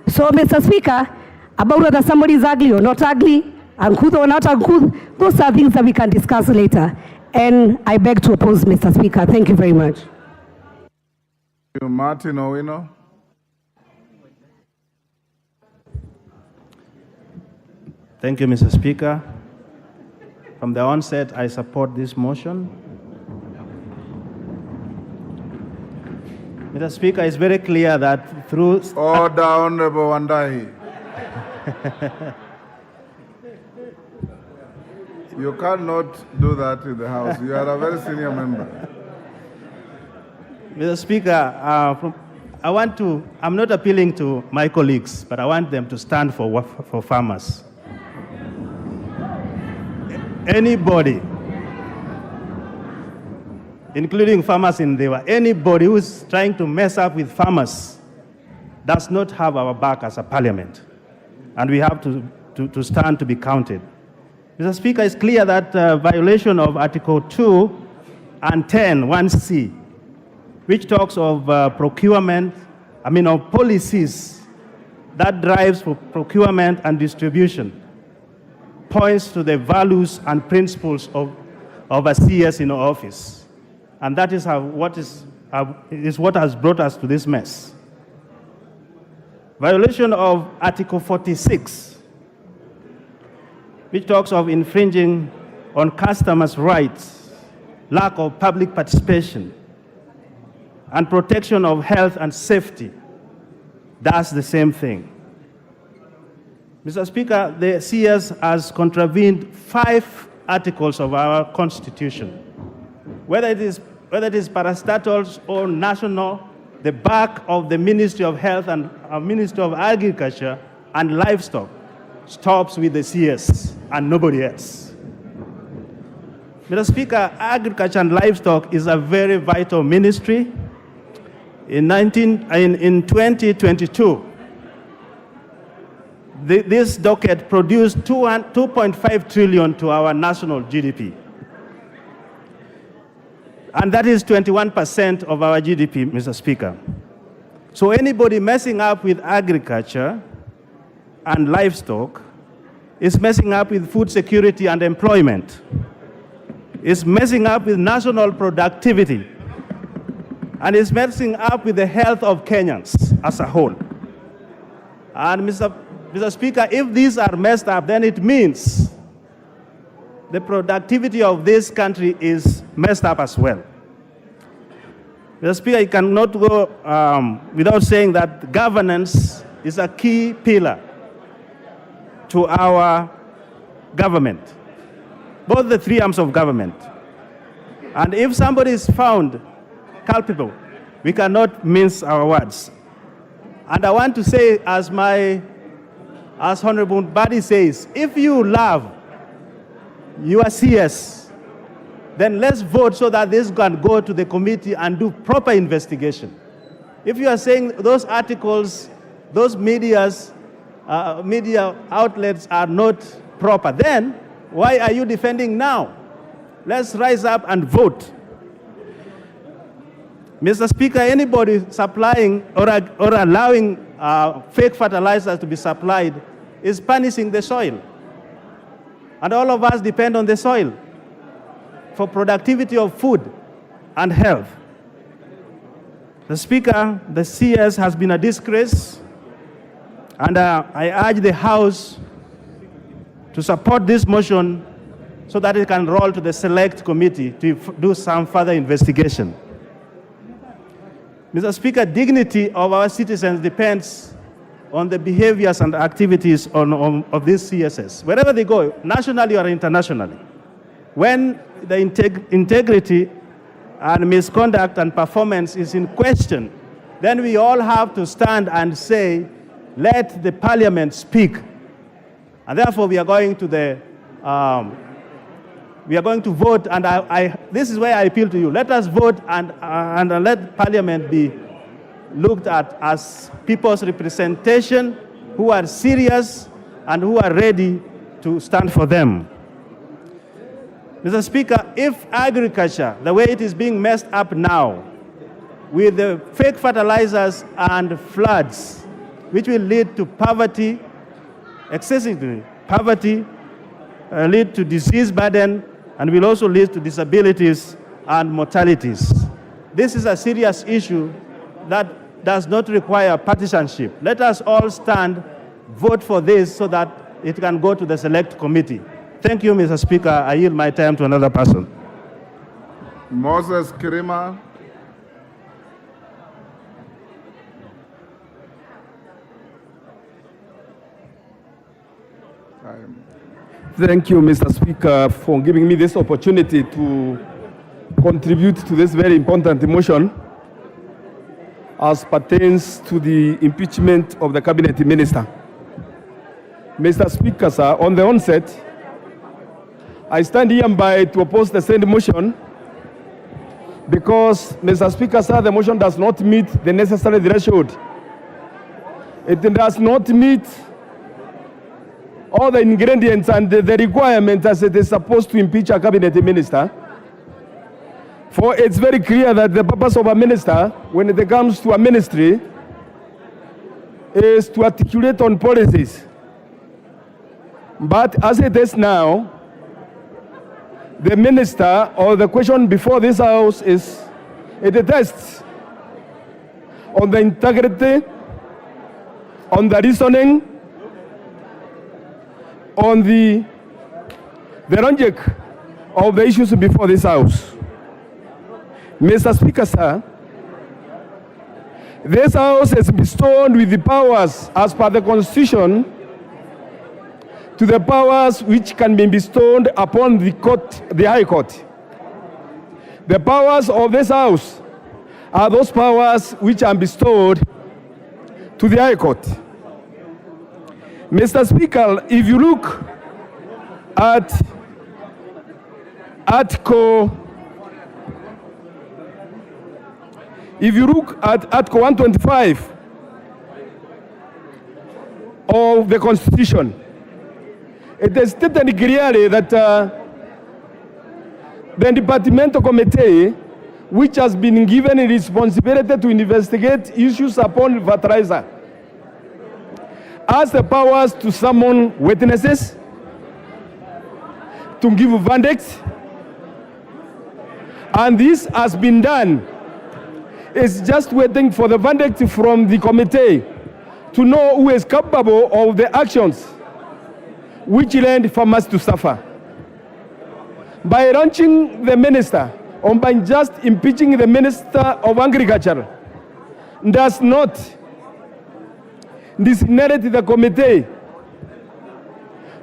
So, Mr. Speaker, about whether somebody is ugly or not ugly, uncouth or not uncouth, those are things that we can discuss later. And I beg to oppose, Mr. Speaker. Thank you very much. Thank you, Martin Owino. Thank you, Mr. Speaker. From the onset, I support this motion. Mr. Speaker, it's very clear that through... Order, Honorable Wandahi. You cannot do that in the House. You are a very senior member. Mr. Speaker, I'm not appealing to my colleagues, but I want them to stand for farmers. Anybody, including farmers in Dewa, anybody who is trying to mess up with farmers does not have our back as a parliament. And we have to stand to be counted. Mr. Speaker, it's clear that violation of Article 2 and 10, 1C, which talks of of policies that drives for procurement and distribution, points to the values and principles of a CS in office. And that is what has brought us to this mess. Violation of Article 46, which talks of infringing on customers' rights, lack of public participation, and protection of health and safety, does the same thing. Mr. Speaker, the CS has contravened 5 articles of our Constitution. Whether it is parastatals or national, the back of the Ministry of Health and Ministry of Agriculture and Livestock stops with the CS and nobody else. Mr. Speaker, Agriculture and Livestock is a very vital ministry. In 2022, this docket produced 2.5 trillion to our national GDP. And that is 21% of our GDP, Mr. Speaker. So anybody messing up with agriculture and livestock is messing up with food security and employment. It's messing up with national productivity. And it's messing up with the health of Kenyans as a whole. And Mr. Mr. Speaker, if these are messed up, then it means the productivity of this country is messed up as well. Mr. Speaker, you cannot go without saying that governance is a key pillar to our government, both the three arms of government. And if somebody is found culpable, we cannot mince our words. And I want to say, as Honorable Badi says, if you love your CS, then let's vote so that this can go to the committee and do proper investigation. If you are saying those articles, those media outlets are not proper, then why are you defending now? Let's rise up and vote. Mr. Speaker, anybody supplying or allowing fake fertilizers to be supplied is punishing the soil. And all of us depend on the soil for productivity of food and health. The Speaker, the CS has been a disgrace, and I urge the House to support this motion so that it can roll to the select committee to do some further investigation. Mr. Speaker, dignity of our citizens depends on the behaviors and activities of these CSS, wherever they go, nationally or internationally. When the integrity and misconduct and performance is in question, then we all have to stand and say, let the parliament speak. And therefore, we are going to vote, and this is where I appeal to you. Let us vote and let parliament be looked at as people's representation who are serious and who are ready to stand for them. Mr. Speaker, if agriculture, the way it is being messed up now, with the fake fertilizers and floods, which will lead to poverty, excessively poverty, lead to disease burden, and will also lead to disabilities and mortalities. This is a serious issue that does not require partisanship. Let us all stand, vote for this so that it can go to the select committee. Thank you, Mr. Speaker. I yield my time to another person. Moses Kirima. Thank you, Mr. Speaker, for giving me this opportunity to contribute to this very important motion as pertains to the impeachment of the Cabinet Minister. Mr. Speaker, sir, on the onset, I stand hereby to oppose the said motion because, Mr. Speaker, sir, the motion does not meet the necessary threshold. It does not meet all the ingredients and the requirements as it is supposed to impeach a cabinet minister. For it's very clear that the purpose of a minister, when it comes to a ministry, is to articulate on policies. But as it is now, the minister, or the question before this House is, it tests on the integrity, on the reasoning, on the logic of the issues before this House. Mr. Speaker, sir, this House is bestowed with the powers as per the Constitution to the powers which can be bestowed upon the court, the High Court. The powers of this House are those powers which are bestowed to the High Court. Mr. Speaker, if you look at Article 125 of the Constitution, it is stated clearly that the departmental committee, which has been given a responsibility to investigate issues upon fertilizer, has the powers to summon witnesses, to give verdicts, and this has been done. It's just waiting for the verdict from the committee to know who is capable of the actions which led farmers to suffer. By launching the minister, or by just impeaching the Minister of Agriculture, does not disinherit the committee,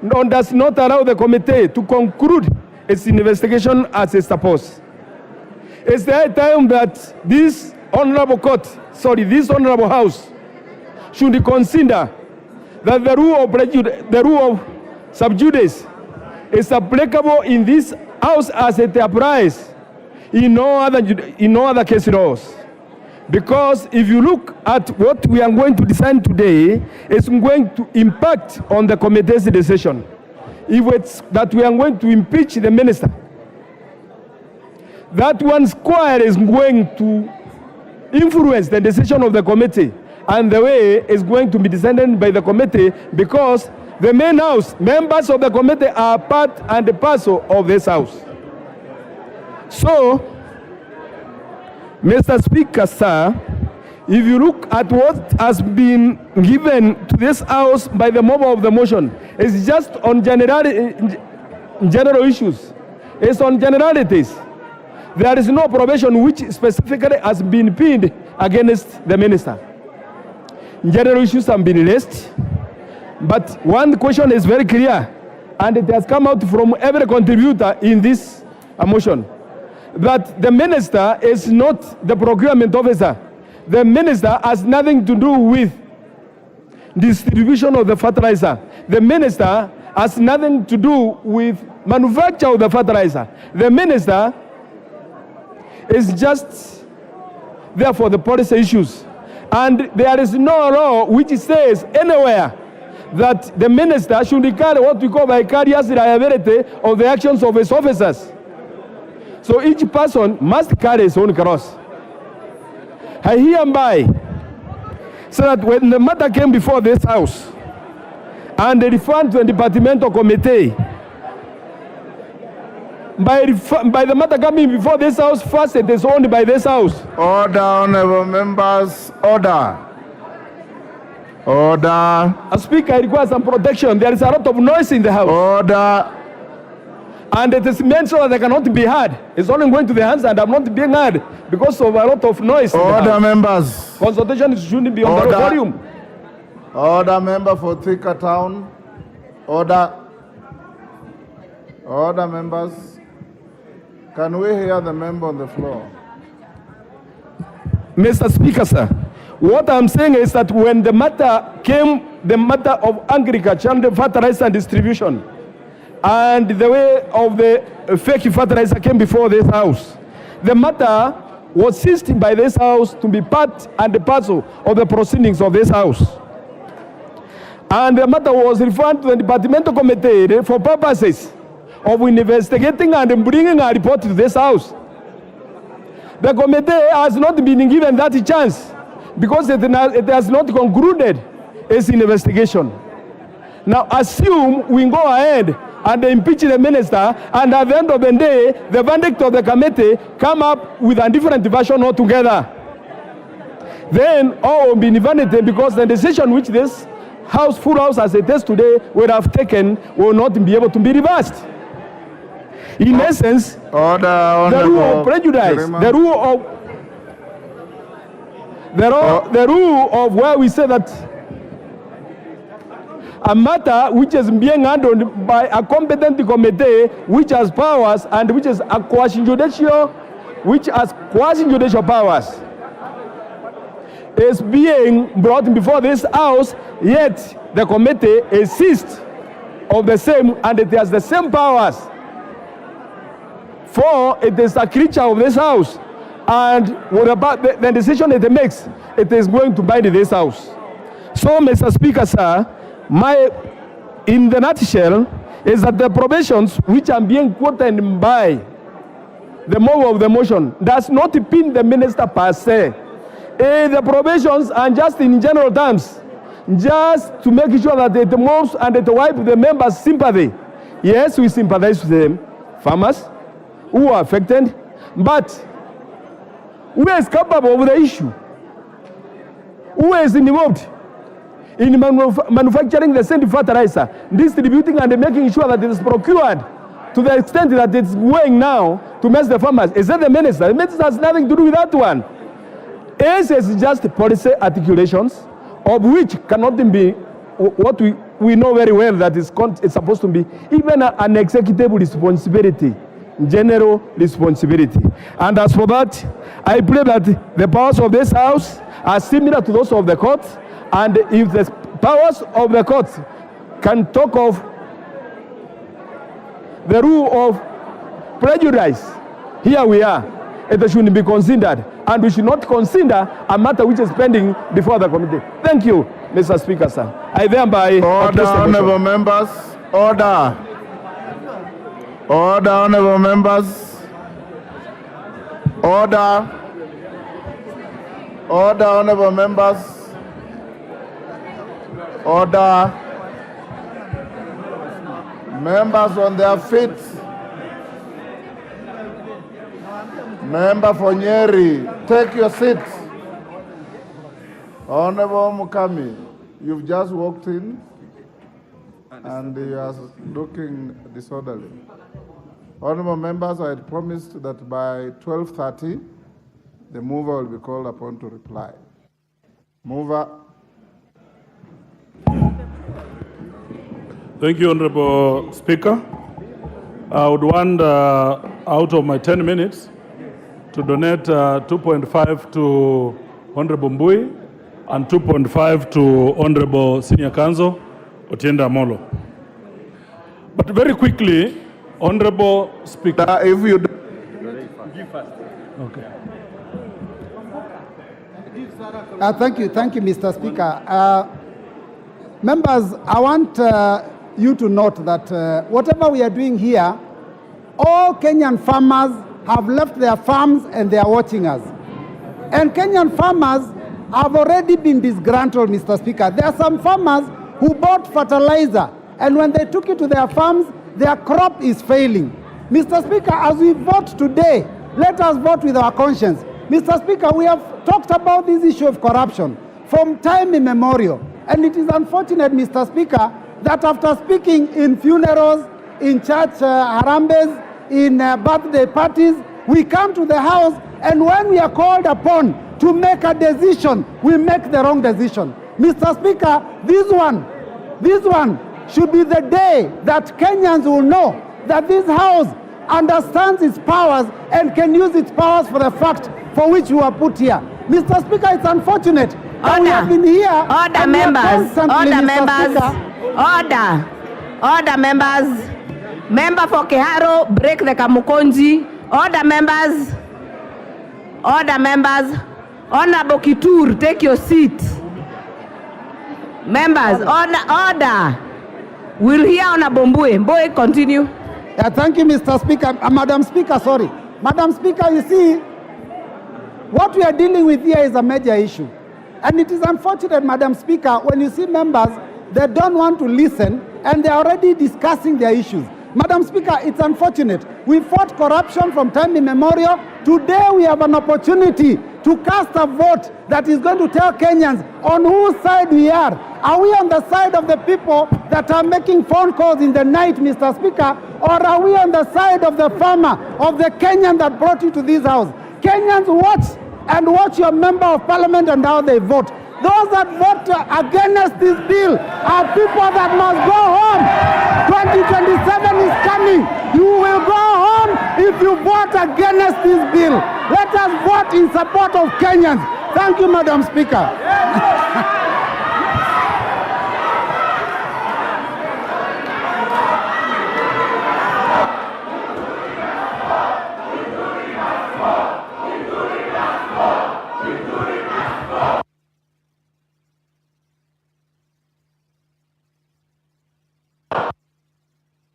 nor does not allow the committee to conclude its investigation as is supposed. It's the time that this honorable house should consider that the rule of sub judice is applicable in this house as it applies in no other case laws. Because if you look at what we are going to decide today, it's going to impact on the committee's decision. If it's that we are going to impeach the minister, that one square is going to influence the decision of the committee and the way it's going to be decided by the committee, because the main house, members of the committee are part and parcel of this house. So, Mr. Speaker, sir, if you look at what has been given to this house by the mover of the motion, it's just on general issues. It's on generalities. There is no provision which specifically has been pinned against the minister. General issues have been raised, but one question is very clear, and it has come out from every contributor in this motion, that the minister is not the procurement officer. The minister has nothing to do with distribution of the fertilizer. The minister has nothing to do with manufacture of the fertilizer. The minister is just there for the policy issues. And there is no law which says anywhere that the minister should carry what we call vicarious liability of the actions of his officers. So each person must carry his own cross. I hereby say that when the matter came before this house and they referred to a departmental committee, by the matter coming before this house, first it is owned by this house. Order, honorable members, order. Order. As Speaker, I require some protection. There is a lot of noise in the house. Order. And it is meant so that they cannot be heard. It's only going to the hands and I'm not being heard because of a lot of noise. Order, members. Consultation shouldn't be on the volume. Order, member for Thika Town. Order. Order, members. Can we hear the member on the floor? Mr. Speaker, sir, what I'm saying is that when the matter came, the matter of agriculture and the fertilizer distribution, and the way of the fake fertilizer came before this house, the matter was seized by this house to be part and parcel of the proceedings of this house. And the matter was referred to the departmental committee for purposes of investigating and bringing a report to this house. The committee has not been given that chance because it has not concluded its investigation. Now assume we go ahead and impeach the minister, and at the end of the day, the verdict of the committee come up with a different version altogether. Then all will be invalidated because the decision which this house, full house as it is today, would have taken will not be able to be reversed. In essence, the rule of prejudice, the rule of where we say that a matter which is being handled by a competent committee which has powers and which is a quasi-judicial, which has quasi-judicial powers, is being brought before this house, yet the committee insists of the same and it has the same powers. For it is a creature of this house, and what about the decision it makes, it is going to bind this house. So, Mr. Speaker, sir, in the nutshell, is that the provisions which are being quoted by the mover of the motion does not pin the minister per se. The provisions are just in general terms, just to make sure that it moves and it wipes the members' sympathy. Yes, we sympathize with them, farmers who are affected, but who is capable of the issue? Who is involved? in manufacturing the same fertilizer, distributing and making sure that it is procured to the extent that it's going now to mess the farmers. Is that the minister? The minister has nothing to do with that one. This is just policy articulations, of which cannot be what we know very well that it's supposed to be even an executive responsibility, general responsibility. And as for that, I pray that the powers of this House are similar to those of the court, and if the powers of the court can talk of the rule of prejudice, here we are. It should be considered, and we should not consider a matter which is pending before the committee. Thank you, Mr. Speaker, sir. I thereby... Order, honorable members. Order. Order, honorable members. Order. Order, honorable members. Order. Members on their feet. Member for Nyeri, take your seat. Honorable Mukami, you've just walked in and you are looking disorderly. Honorable members, I had promised that by 12:30, the mover will be called upon to reply. Mover. Thank you, Honorable Speaker. I would want, out of my 10 minutes, to donate 2.5 to Honorable Mbui and 2.5 to Honorable Senior Counsel Otienda Molo. But very quickly, Honorable Speaker, if you do... Okay. Thank you, Mr. Speaker. Members, I want you to note that whatever we are doing here, all Kenyan farmers have left their farms and they are watching us. And Kenyan farmers have already been disgruntled, Mr. Speaker. There are some farmers who bought fertilizer, and when they took it to their farms, their crop is failing. Mr. Speaker, as we vote today, let us vote with our conscience. Mr. Speaker, we have talked about this issue of corruption from time immemorial. And it is unfortunate, Mr. Speaker, that after speaking in funerals, in church harambes, in birthday parties, we come to the House, and when we are called upon to make a decision, we make the wrong decision. Mr. Speaker, this one should be the day that Kenyans will know that this House understands its powers and can use its powers for the fact for which we were put here. Mr. Speaker, it's unfortunate that we have been here. Order, members. Order, members. Order, members. Member for Keharo, break the Kamukonji. Order, members. Order, members. Honorable Kitur, take your seat. Members, order. We'll hear Honorable Mbui. Mbui, continue. Yeah, thank you, Mr. Speaker. Madam Speaker, sorry. Madam Speaker, you see, what we are dealing with here is a major issue. And it is unfortunate, Madam Speaker, when you see members, they don't want to listen and they're already discussing their issues. Madam Speaker, it's unfortunate. We fought corruption from time immemorial. Today we have an opportunity to cast a vote that is going to tell Kenyans on whose side we are. Are we on the side of the people that are making phone calls in the night, Mr. Speaker, or are we on the side of the farmer, of the Kenyan that brought you to this house? Kenyans, watch your member of parliament and how they vote. Those that vote against this bill are people that must go home. 2027 is coming. You will go home if you vote against this bill. Let us vote in support of Kenyans. Thank you, Madam Speaker.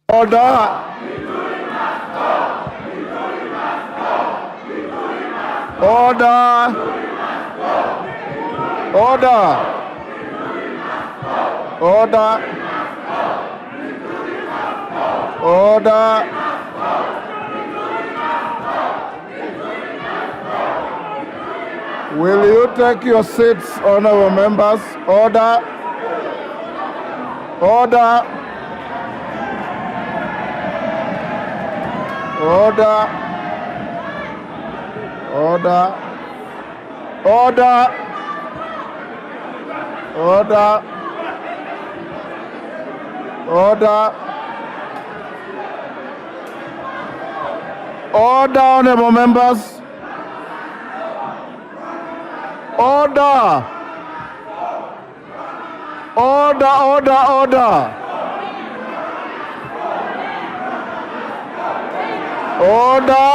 Order. Order. Order. Order. Order. Will you take your seats, honorable members? Order. Order. Order. Order. Order. Order. Order. Order, honorable members. Order. Order, order, order. Order.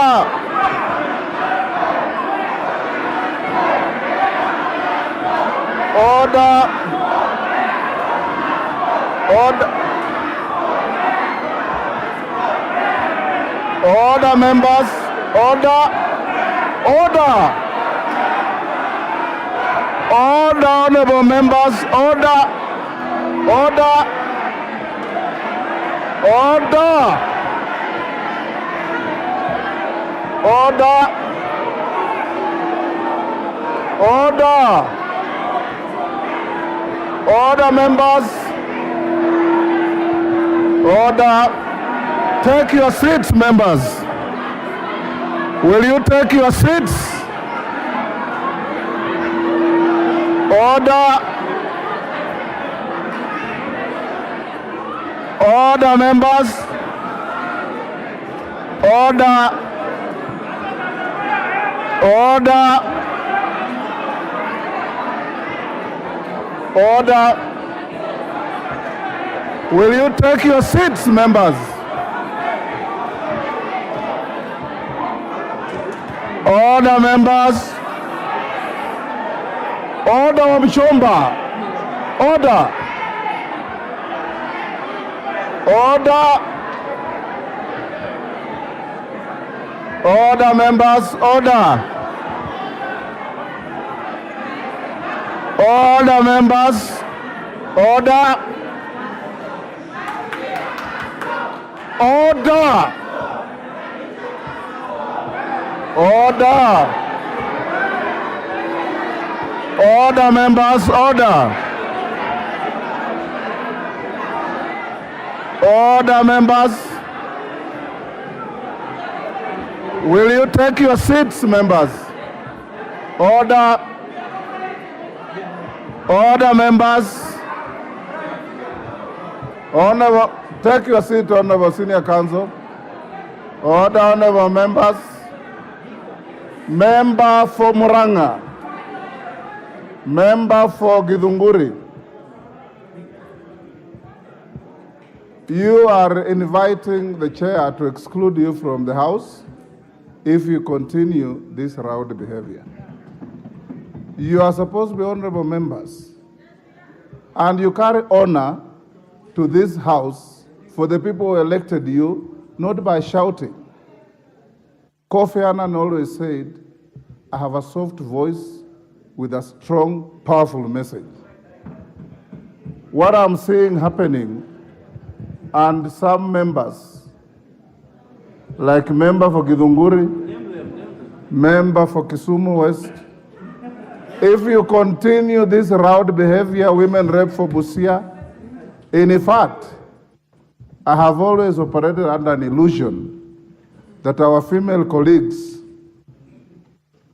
Order. Order. Order, members. Order. Order. Order, honorable members. Order. Order. Order. Order. Order. Order, members. Order. Take your seats, members. Will you take your seats? Order. Order, members. Order. Order. Order. Will you take your seats, members? Order, members. Order, Wabishomba. Order. Order. Order, members. Order. Order, members. Order. Order. Order. Order, members. Order. Order, members. Will you take your seats, members? Order. Order, members. Honorable, take your seat, Honorable Senior Counsel. Order, honorable members. Member for Muranga. Member for Githunguri. You are inviting the chair to exclude you from the House if you continue this rowdy behavior. You are supposed to be honorable members, and you carry honor to this House for the people who elected you, not by shouting. Kofi Annan always said, I have a soft voice with a strong, powerful message. What I'm seeing happening, and some members, like member for Githunguri, member for Kisumu West, if you continue this rowdy behavior, women rep for Busia, in fact, I have always operated under an illusion that our female colleagues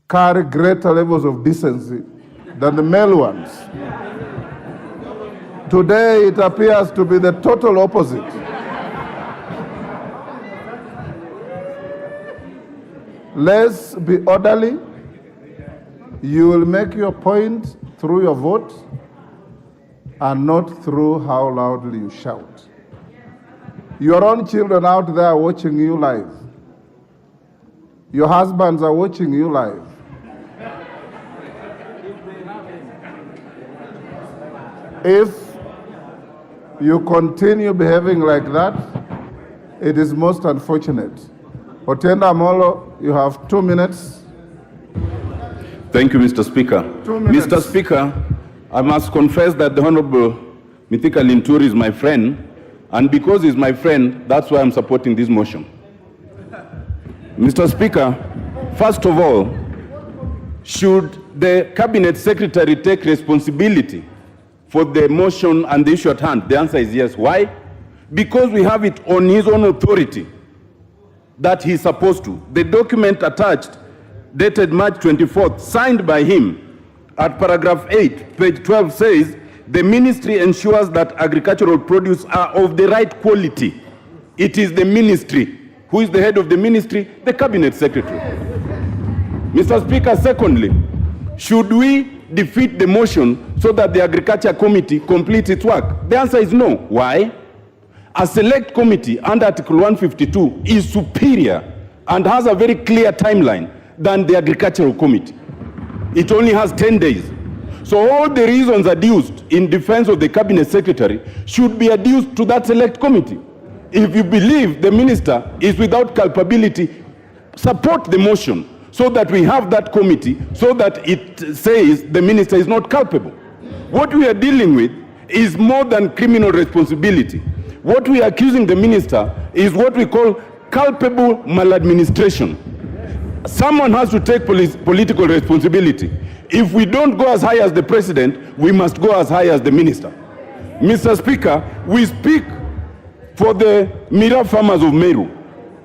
carry greater levels of decency than the male ones. Today, it appears to be the total opposite. Let's be orderly. You will make your point through your vote and not through how loudly you shout. Your own children out there are watching you live. Your husbands are watching you live. If you continue behaving like that, it is most unfortunate. Otenda Molo, you have 2 minutes. Thank you, Mr. Speaker. 2 minutes. Mr. Speaker, I must confess that the Honorable Mithika Linturi is my friend, and because he's my friend, that's why I'm supporting this motion. Mr. Speaker, first of all, should the Cabinet Secretary take responsibility for the motion and the issue at hand? The answer is yes. Why? Because we have it on his own authority that he's supposed to. The document attached, dated March 24th, signed by him, at paragraph 8, page 12 says, the ministry ensures that agricultural produce are of the right quality. It is the ministry. Who is the head of the ministry? The cabinet secretary. Mr. Speaker, secondly, should we defeat the motion so that the Agriculture Committee completes its work? The answer is no. Why? A select committee under Article 152 is superior and has a very clear timeline than the Agricultural Committee. It only has 10 days. So all the reasons adduced in defense of the cabinet secretary should be adduced to that select committee. If you believe the minister is without culpability, support the motion so that we have that committee, so that it says the minister is not culpable. What we are dealing with is more than criminal responsibility. What we are accusing the minister is what we call culpable maladministration. Someone has to take political responsibility. If we don't go as high as the president, we must go as high as the minister. Mr. Speaker, we speak for the Mira farmers of Meru,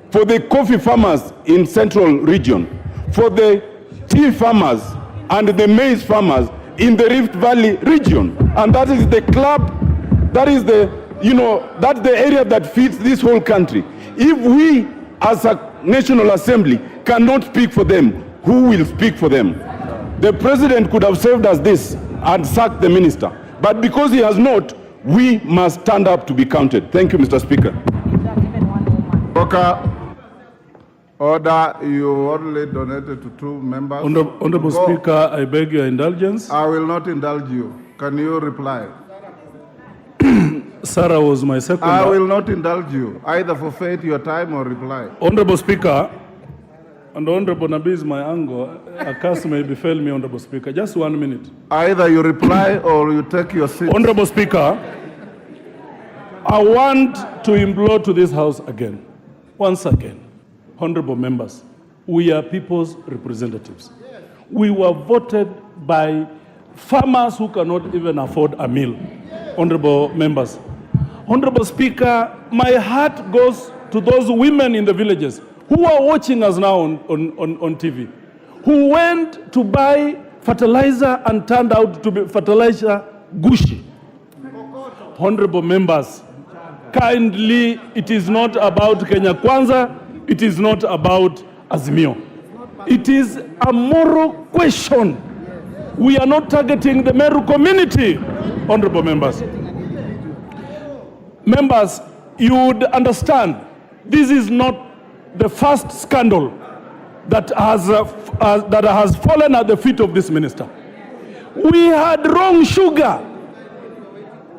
for the coffee farmers in Central Region, for the tea farmers and the maize farmers in the Rift Valley region. And that is the club, that is the, that's the area that feeds this whole country. If we as a National Assembly cannot speak for them, who will speak for them? The president could have saved us this and sacked the minister. But because he has not, we must stand up to be counted. Thank you, Mr. Speaker. Order, you only donated to 2 members. Honorable Speaker, I beg your indulgence. I will not indulge you. Can you reply? Sarah was my second. I will not indulge you, either forfeit your time or reply. Honorable Speaker, and Honorable Nabi is my angle. A curse may befall me, Honorable Speaker. Just 1 minute. Either you reply or you take your seat. Honorable Speaker, I want to implore to this House again, once again, honorable members, we are people's representatives. We were voted by farmers who cannot even afford a meal, honorable members. Honorable Speaker, my heart goes to those women in the villages who are watching us now on TV, who went to buy fertilizer and turned out to be fertilizer ghushi. Honorable members, kindly, it is not about Kenya Kwanza, it is not about Azimio. It is a moral question. We are not targeting the Meru community, honorable members. Members, you would understand this is not the first scandal that has fallen at the feet of this minister. We had wrong sugar.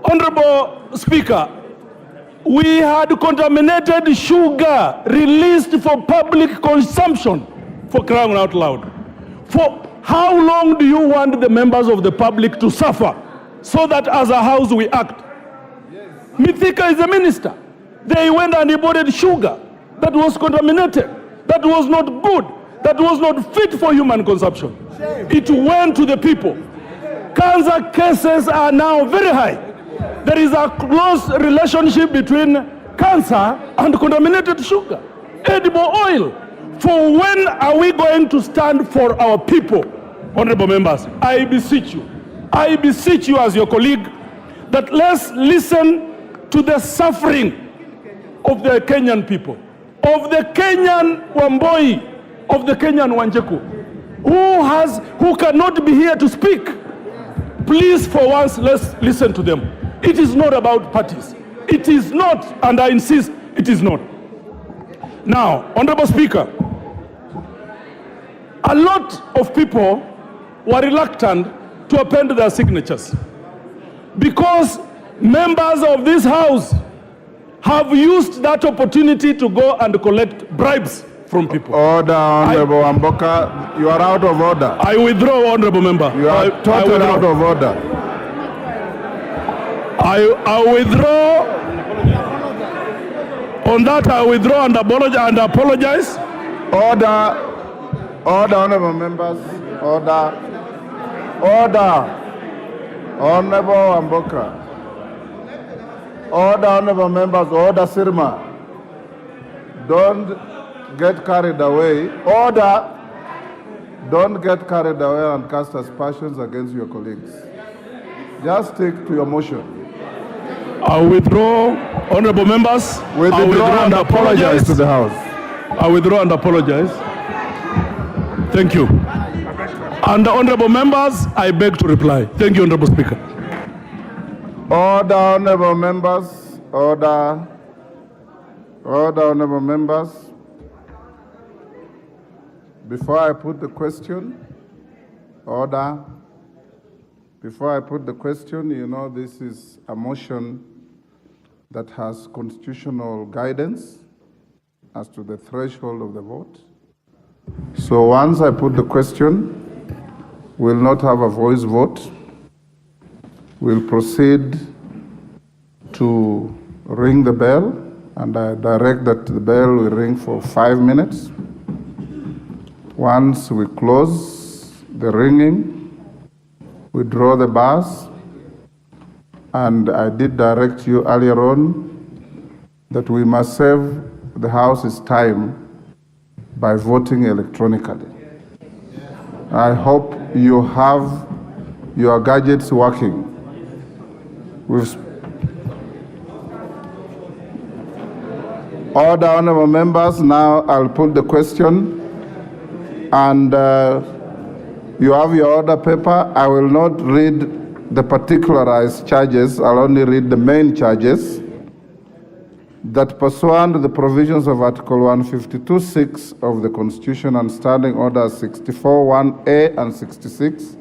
Honorable Speaker, we had contaminated sugar released for public consumption, for crying out loud. For how long do you want the members of the public to suffer so that as a house we act? Mithika is a minister. They went and imported sugar that was contaminated, that was not good, that was not fit for human consumption. It went to the people. Cancer cases are now very high. There is a close relationship between cancer and contaminated sugar, edible oil. For when are we going to stand for our people? Honorable members, I beseech you as your colleague, that let's listen to the suffering of the Kenyan people, of the Kenyan Wamboi, of the Kenyan Wanjeku, who cannot be here to speak. Please, for once, let's listen to them. It is not about parties. It is not, and I insist, it is not. Now, Honorable Speaker, a lot of people were reluctant to append their signatures because members of this House have used that opportunity to go and collect bribes from people. Order, Honorable Amboka. You are out of order. I withdraw, Honorable Member. You are totally out of order. I withdraw. On that, I withdraw and apologize. Order. Order, honorable members. Order. Order. Honorable Amboka. Order, honorable members, order, Sirma. Don't get carried away. Order. Don't get carried away and cast aspersions against your colleagues. Just stick to your motion. I withdraw, honorable members. Withdraw and apologize to the House. I withdraw and apologize. Thank you. And the honorable members, I beg to reply. Thank you, Honorable Speaker. Order, honorable members. Order. Order, honorable members. Before I put the question, order. Before I put the question, you know this is a motion that has constitutional guidance as to the threshold of the vote. So once I put the question, we'll not have a voice vote. We'll proceed to ring the bell, and I direct that the bell will ring for 5 minutes. Once we close the ringing, we draw the bars, and I did direct you earlier on that we must save the House's time by voting electronically. I hope you have your gadgets working. Order, honorable members. Now I'll put the question, and you have your order paper. I will not read the particularized charges. I'll only read the main charges. That pursuant to the provisions of Article 152(6) of the Constitution and Standing Orders 64(1)A and 66,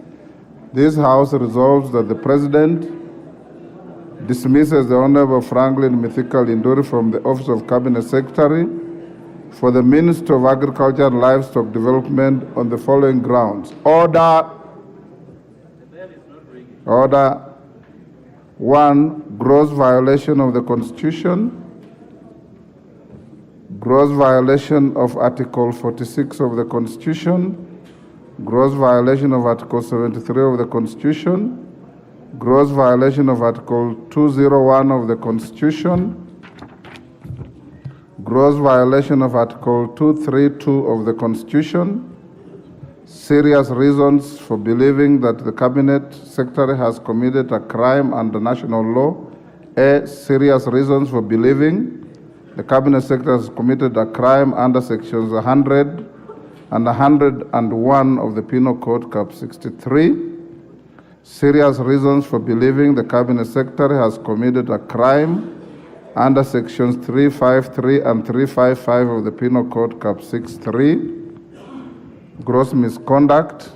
this House resolves that the President dismisses the Honorable Franklin Mithika Linturi from the office of Cabinet Secretary for the Minister of Agriculture and Livestock Development on the following grounds. Order. Order. 1. Gross violation of the Constitution. Gross violation of Article 46 of the Constitution. Gross violation of Article 73 of the Constitution. Gross violation of Article 201 of the Constitution. Gross violation of Article 232 of the Constitution. Serious reasons for believing that the Cabinet Secretary has committed a crime under national law. A. Serious reasons for believing the Cabinet Secretary has committed a crime under Sections 100 and 101 of the Penal Code, Cap 63. Serious reasons for believing the Cabinet Secretary has committed a crime under Sections 353 and 355 of the Penal Code, Cap 63. Gross misconduct,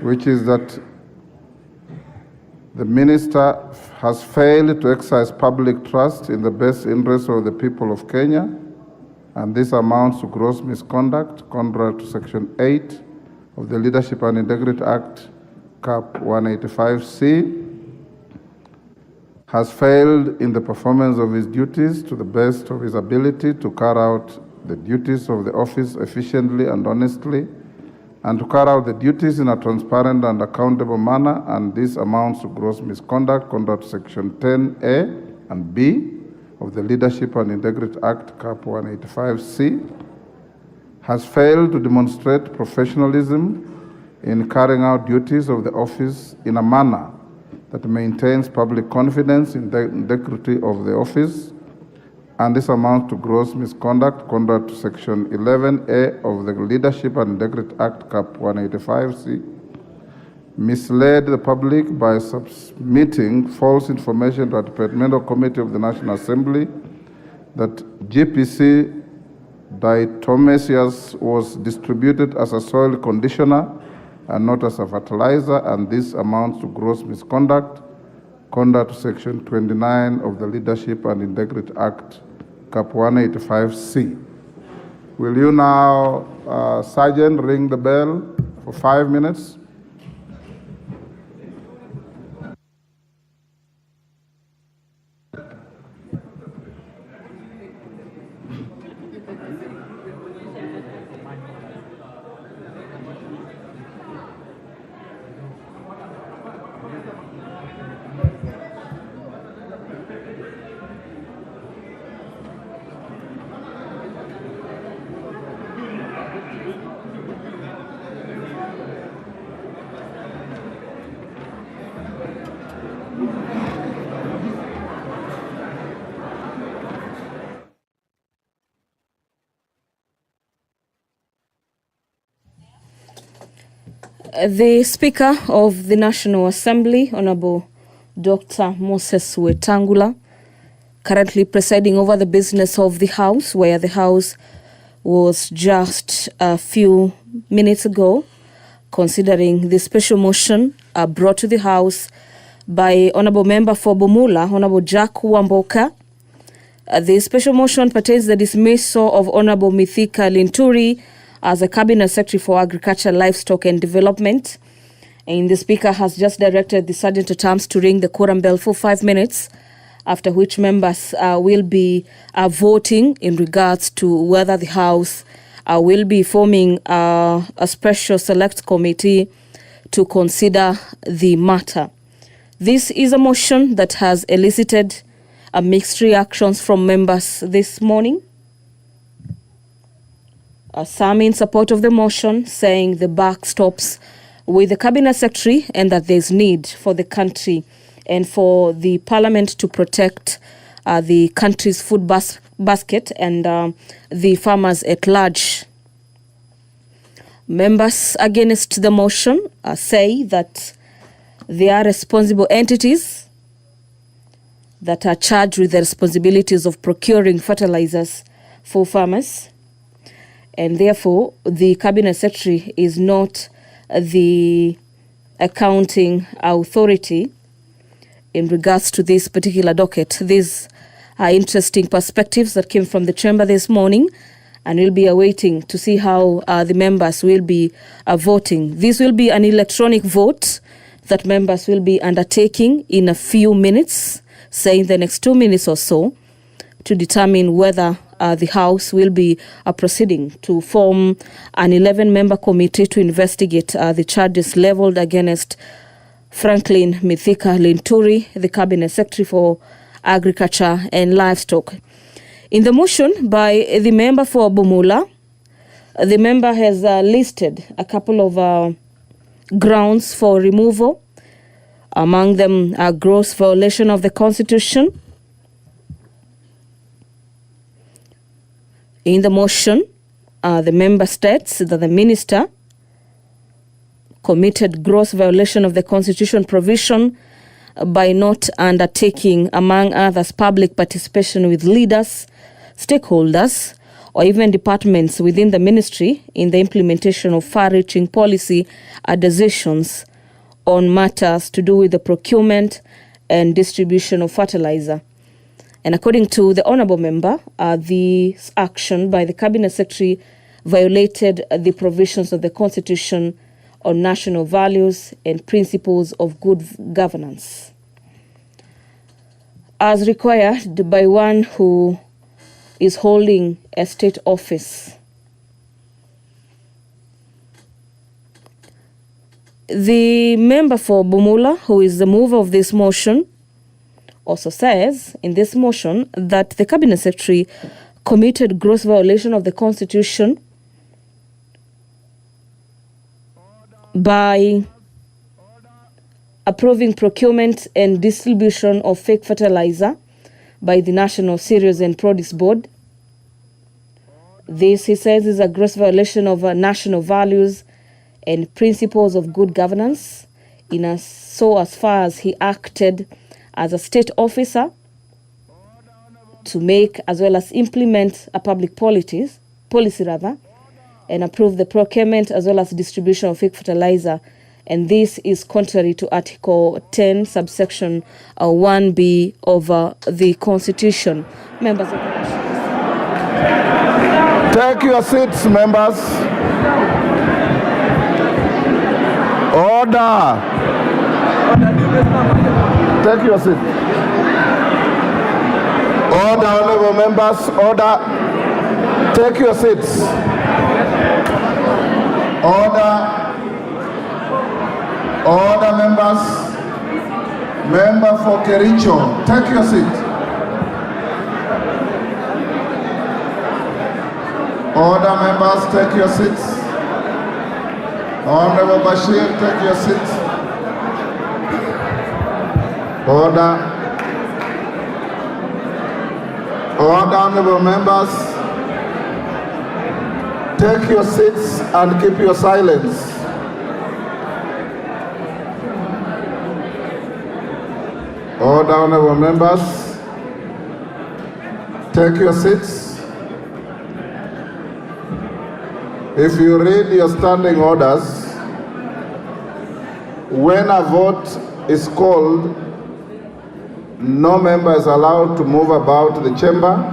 which is that the Minister has failed to exercise public trust in the best interest of the people of Kenya, and this amounts to gross misconduct, contrary to Section 8 of the Leadership and Integrity Act, Cap 185C, has failed in the performance of his duties to the best of his ability to carry out the duties of the office efficiently and honestly, and to carry out the duties in a transparent and accountable manner, and this amounts to gross misconduct, contrary to Section 10A and B of the Leadership and Integrity Act, Cap 185C, has failed to demonstrate professionalism in carrying out duties of the office in a manner that maintains public confidence in the integrity of the office, and this amounts to gross misconduct, contrary to Section 11A of the Leadership and Integrity Act, Cap 185C, misled the public by submitting false information to a departmental committee of the National Assembly that GPC diatomaceous was distributed as a soil conditioner and not as a fertilizer, and this amounts to gross misconduct, contrary to Section 29 of the Leadership and Integrity Act, Cap 185C. Will you now, Sergeant, ring the bell for 5 minutes? The Speaker of the National Assembly, Honorable Dr. Moses Wetangula, currently presiding over the business of the House, where the House was just a few minutes ago considering the special motion brought to the House by Honorable Member for Bumula, Honorable Jack Wamboka. The special motion pertains the dismissal of Honorable Mithika Linturi as a Cabinet Secretary for Agriculture, Livestock and Development. And the Speaker has just directed the Sergeant-at-Arms to ring the quorum bell for 5 minutes, after which members will be voting in regards to whether the House will be forming a special select committee to consider the matter. This is a motion that has elicited mixed reactions from members this morning. Some in support of the motion, saying the buck stops with the Cabinet Secretary and that there's need for the country and for the Parliament to protect the country's food basket and the farmers at large. Members against the motion say that they are responsible entities that are charged with the responsibilities of procuring fertilizers for farmers, and therefore the Cabinet Secretary is not the accounting authority in regards to this particular docket. These are interesting perspectives that came from the chamber this morning, and we'll be awaiting to see how the members will be voting. This will be an electronic vote that members will be undertaking in a few minutes, say in the next 2 minutes or so, to determine whether the House will be proceeding to form an 11-member committee to investigate the charges leveled against Franklin Mithika Linturi, the Cabinet Secretary for Agriculture and Livestock. In the motion by the member for Bumula, the member has listed a couple of grounds for removal. Among them, a gross violation of the Constitution. In the motion, the member states that the minister committed gross violation of the Constitution provision by not undertaking, among others, public participation with leaders, stakeholders, or even departments within the ministry in the implementation of far-reaching policy decisions on matters to do with the procurement and distribution of fertilizer. And according to the honourable member, this action by the Cabinet Secretary violated the provisions of the Constitution on national values and principles of good governance, as required by one who is holding a state office. The member for Bumula, who is the mover of this motion, also says in this motion that the Cabinet Secretary committed gross violation of the Constitution by approving procurement and distribution of fake fertilizer by the National Cereals and Produce Board. This, he says, is a gross violation of national values and principles of good governance, so as far as he acted as a state officer to make as well as implement a public policy and approve the procurement as well as distribution of fake fertilizer. And this is contrary to Article 10, subsection 1B of the Constitution. Members of the Take your seats, members. Order. Take your seat. Order, honorable members. Order. Take your seats. Order. Order, members. Member for Kericho, take your seat. Order, members, take your seats. Honorable Bashir, take your seat. Order. Order, honorable members. Take your seats and keep your silence. Order, honorable members. Take your seats. If you read your standing orders, when a vote is called, no member is allowed to move about the chamber.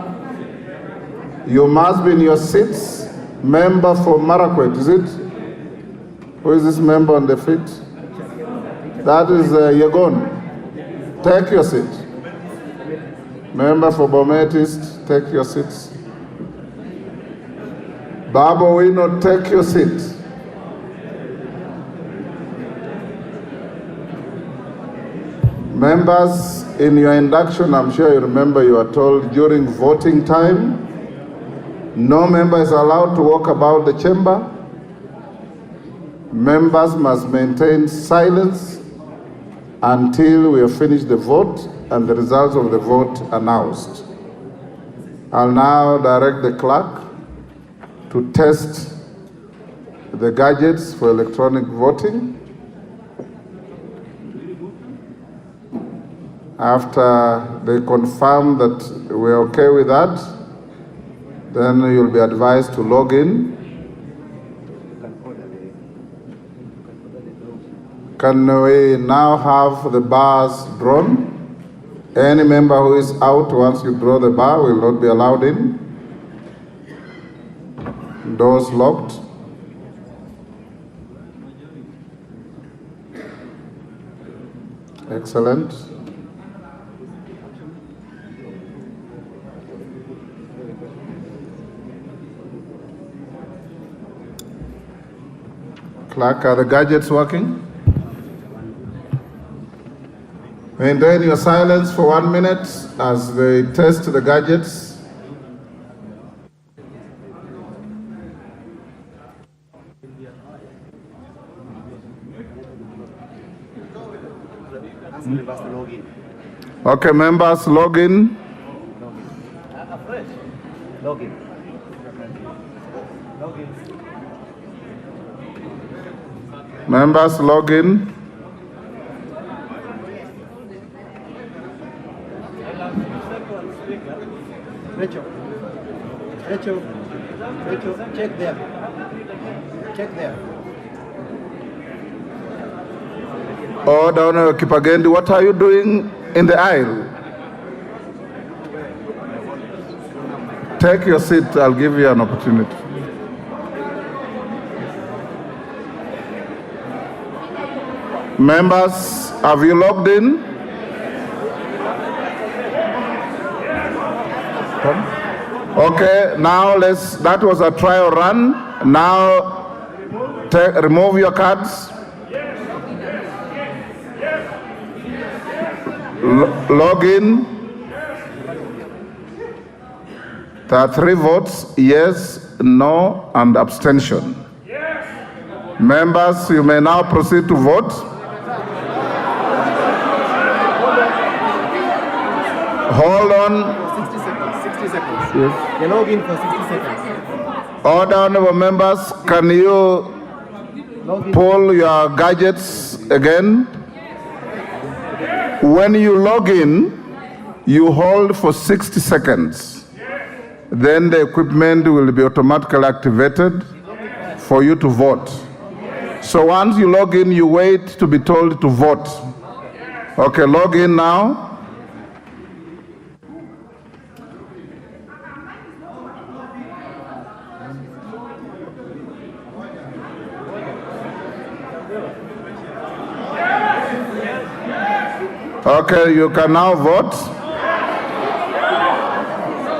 You must be in your seats. Member for Marakwet, is it? Who is this member on the feet? That is Yegon. Take your seat. Member for Bomet East, take your seats. Babo Wino, take your seat. Members, in your induction, I'm sure you remember you were told during voting time, no member is allowed to walk about the chamber. Members must maintain silence until we have finished the vote and the results of the vote announced. I'll now direct the clerk to test the gadgets for electronic voting. After they confirm that we're okay with that, then you'll be advised to log in. Can we now have the bars drawn? Any member who is out once you draw the bar will not be allowed in. Doors locked. Excellent. Clerk, are the gadgets working? Maintain your silence for 1 minute as they test the gadgets. Okay, members, log in. Members, log in. Rachel, check there. Check there. Order, Honorable Kipagendi, what are you doing in the aisle? Take your seat, I'll give you an opportunity. Members, have you logged in? Okay, now that was a trial run. Now remove your cards. Log in. There are 3 votes, yes, no, and abstention. Members, you may now proceed to vote. Hold on. 60 seconds. Yes. You log in for 60 seconds. Order, honorable members, can you pull your gadgets again? When you log in, you hold for 60 seconds. Then the equipment will be automatically activated for you to vote. So once you log in, you wait to be told to vote. Okay, log in now. Okay, you can now vote.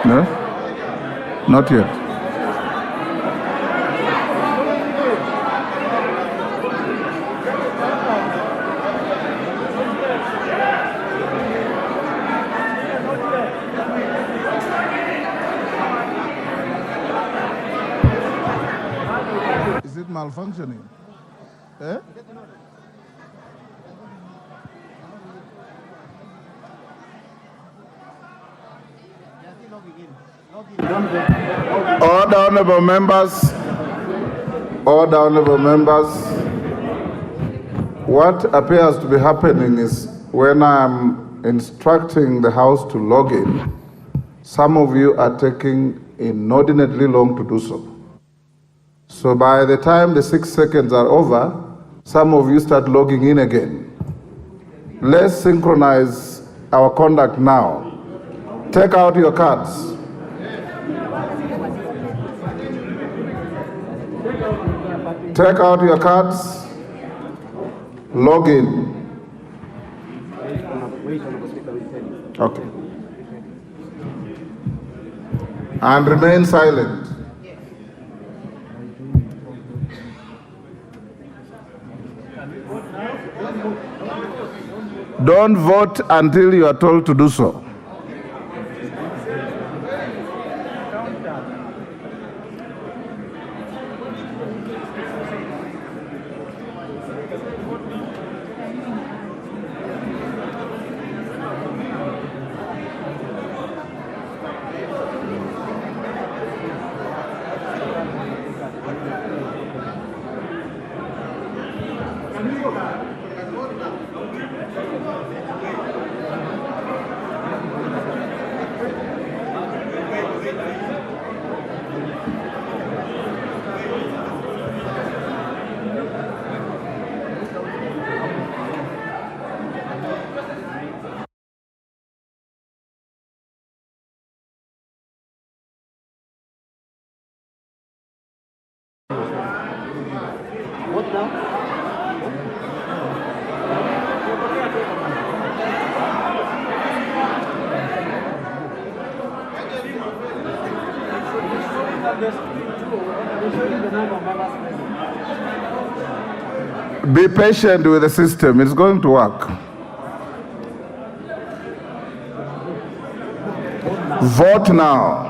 No? Not yet. Is it malfunctioning? Eh? Order, honorable members. Order, honorable members. What appears to be happening is when I'm instructing the House to log in, some of you are taking inordinately long to do so. So by the time the 6 seconds are over, some of you start logging in again. Let's synchronize our conduct now. Take out your cards. Take out your cards. Log in. Okay. And remain silent. Don't vote until you are told to do so. Be patient with the system, it's going to work. Vote now.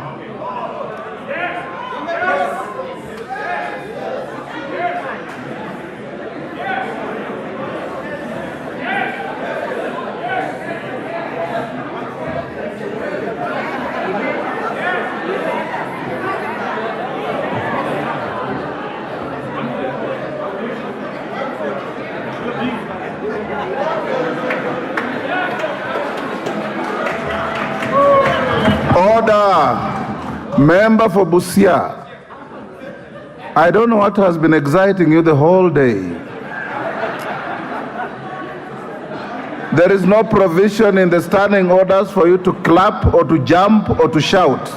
Member for Busia, I don't know what has been exciting you the whole day. There is no provision in the standing orders for you to clap or to jump or to shout.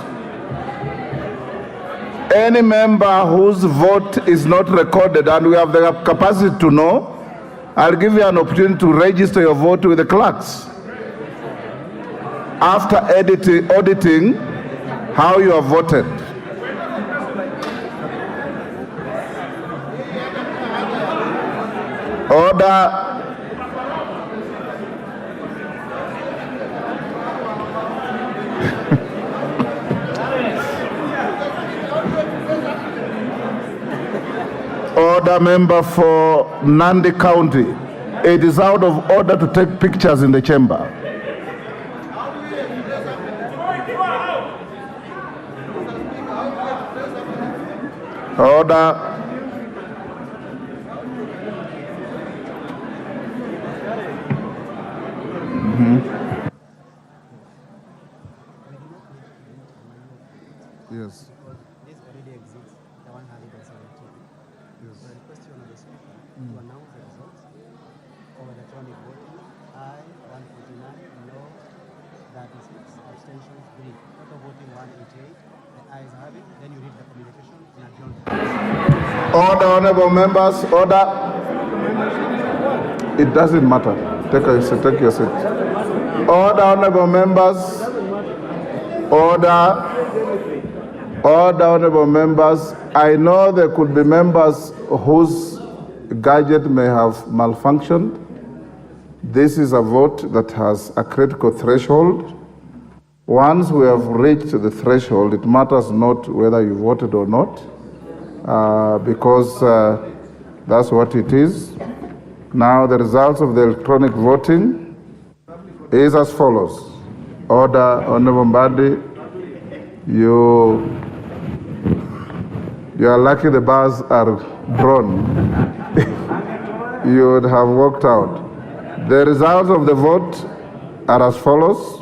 Any member whose vote is not recorded, and we have the capacity to know, I'll give you an opportunity to register your vote with the clerks. After auditing how you have voted. Order. Order, member for Nandi County. It is out of order to take pictures in the chamber. Order. Yes. This already exists, the 117. Yes. The question of the speaker to announce the results of electronic voting. I 149, no 36, abstentions 3. Total voting 188. The ayes have it. Then you read the communication in adjourned. Order, honorable members, order. It doesn't matter. Take your seat. Order, honorable members. Order. Order, honorable members. I know there could be members whose gadget may have malfunctioned. This is a vote that has a critical threshold. Once we have reached the threshold, it matters not whether you voted or not, because that's what it is. Now the results of the electronic voting is as follows. Order, Honorable Mbadi, you are lucky the bars are drawn. You would have walked out. The results of the vote are as follows.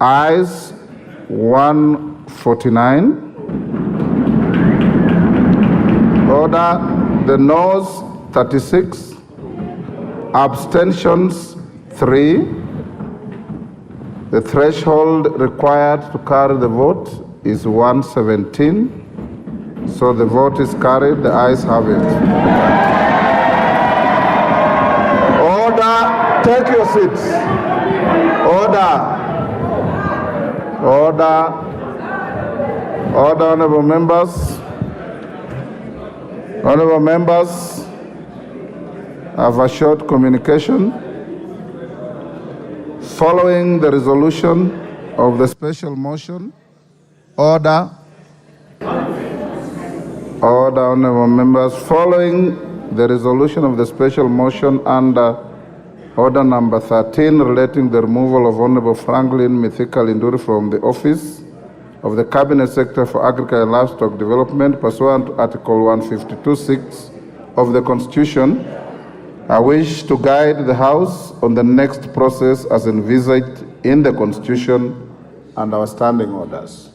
Ayes 149. Order. The noes 36. Abstentions 3. The threshold required to carry the vote is 117. So the vote is carried. The ayes have it. Order. Take your seats. Order. Order. Order, honorable members. Honorable members, I have a short communication. Following the resolution of the special motion, order. Order, honorable members. Following the resolution of the special motion under order number 13 relating the removal of Honorable Franklin Mithika Linturi from the office of the Cabinet Secretary for Agriculture and Livestock Development pursuant to Article 152(6) of the Constitution, I wish to guide the House on the next process as envisaged in the Constitution and our standing orders.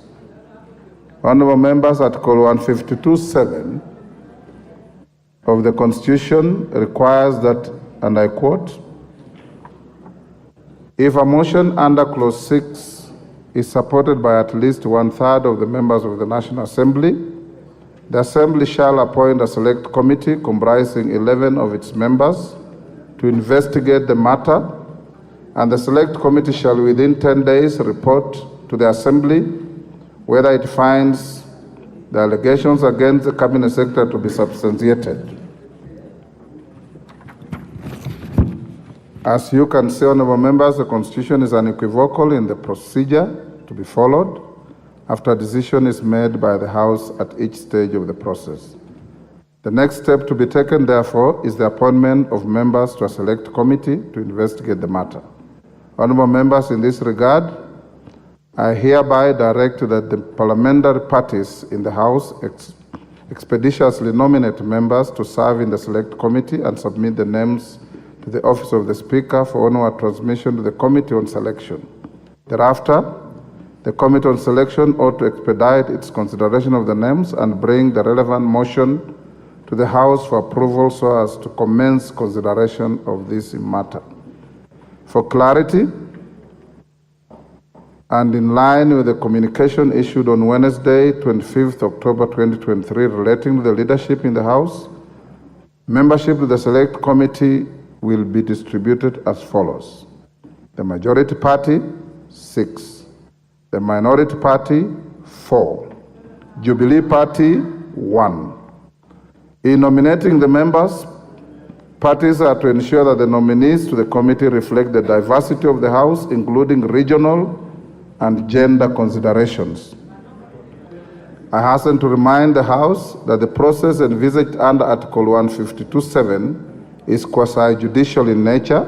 Honorable members, Article 152(7) of the Constitution requires that, and I quote, if a motion under Clause 6 is supported by at least 1/3 of the members of the National Assembly, the Assembly shall appoint a select committee comprising 11 of its members to investigate the matter, and the select committee shall within 10 days report to the Assembly whether it finds the allegations against the Cabinet Secretary to be substantiated. As you can see, honorable members, the Constitution is unequivocal in the procedure to be followed after a decision is made by the House at each stage of the process. The next step to be taken, therefore, is the appointment of members to a select committee to investigate the matter. Honorable members, in this regard, I hereby direct that the parliamentary parties in the House expeditiously nominate members to serve in the select committee and submit the names to the office of the Speaker for onward transmission to the Committee on Selection. Thereafter, the Committee on Selection ought to expedite its consideration of the names and bring the relevant motion to the House for approval so as to commence consideration of this matter. For clarity, and in line with the communication issued on Wednesday, 25th October 2023, relating to the leadership in the House, membership to the Select Committee will be distributed as follows. The Majority Party, 6. The Minority Party, 4. Jubilee Party, 1. In nominating the members, parties are to ensure that the nominees to the committee reflect the diversity of the House, including regional and gender considerations. I hasten to remind the House that the process envisaged under Article 152(7) is quasi-judicial in nature.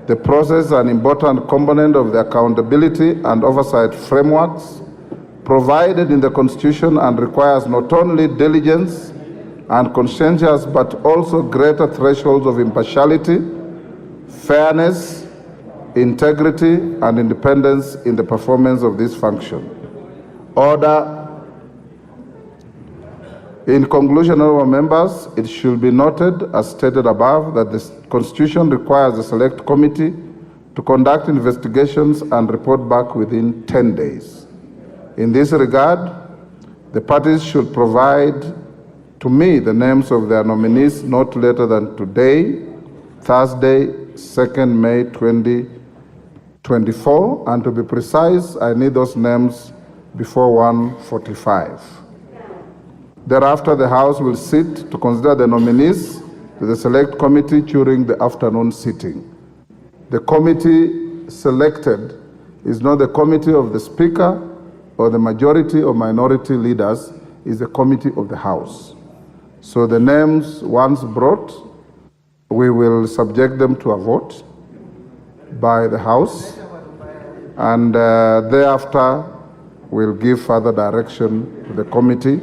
The process is an important component of the accountability and oversight frameworks provided in the Constitution and requires not only diligence and conscientious but also greater thresholds of impartiality, fairness, integrity, and independence in the performance of this function. Order. In conclusion, honorable members, it should be noted, as stated above, that the Constitution requires the Select Committee to conduct investigations and report back within 10 days. In this regard, the parties should provide to me the names of their nominees not later than today, Thursday, 2nd May 2024, and to be precise, I need those names before 1:45. Thereafter, the House will sit to consider the nominees to the Select Committee during the afternoon sitting. The committee selected is not the committee of the Speaker or the majority or minority leaders, is the committee of the House. So the names once brought, we will subject them to a vote by the House, and thereafter we'll give further direction to the committee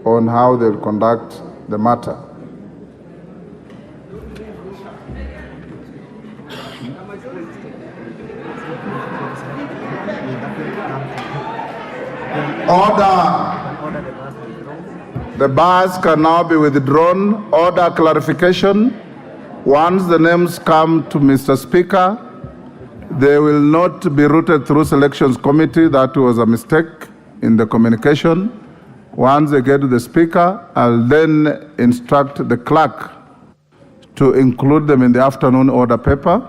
on how they'll conduct the matter. Order. The bars can now be withdrawn. Order clarification. Once the names come to Mr. Speaker, they will not be routed through selections committee. That was a mistake in the communication. Once they get to the Speaker, I'll then instruct the clerk to include them in the afternoon order paper,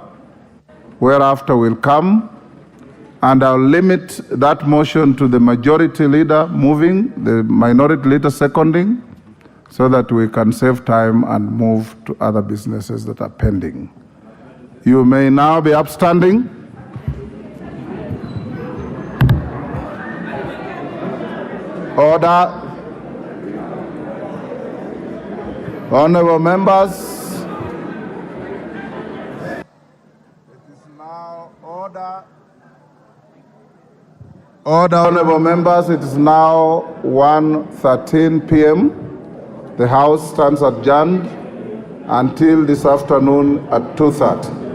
whereafter we'll come, and I'll limit that motion to the majority leader moving, the minority leader seconding, so that we can save time and move to other businesses that are pending. You may now be upstanding. Order. Honorable members, it is now order. Order, honorable members, it is now 1:13 p.m. The House stands adjourned until this afternoon at 2:30.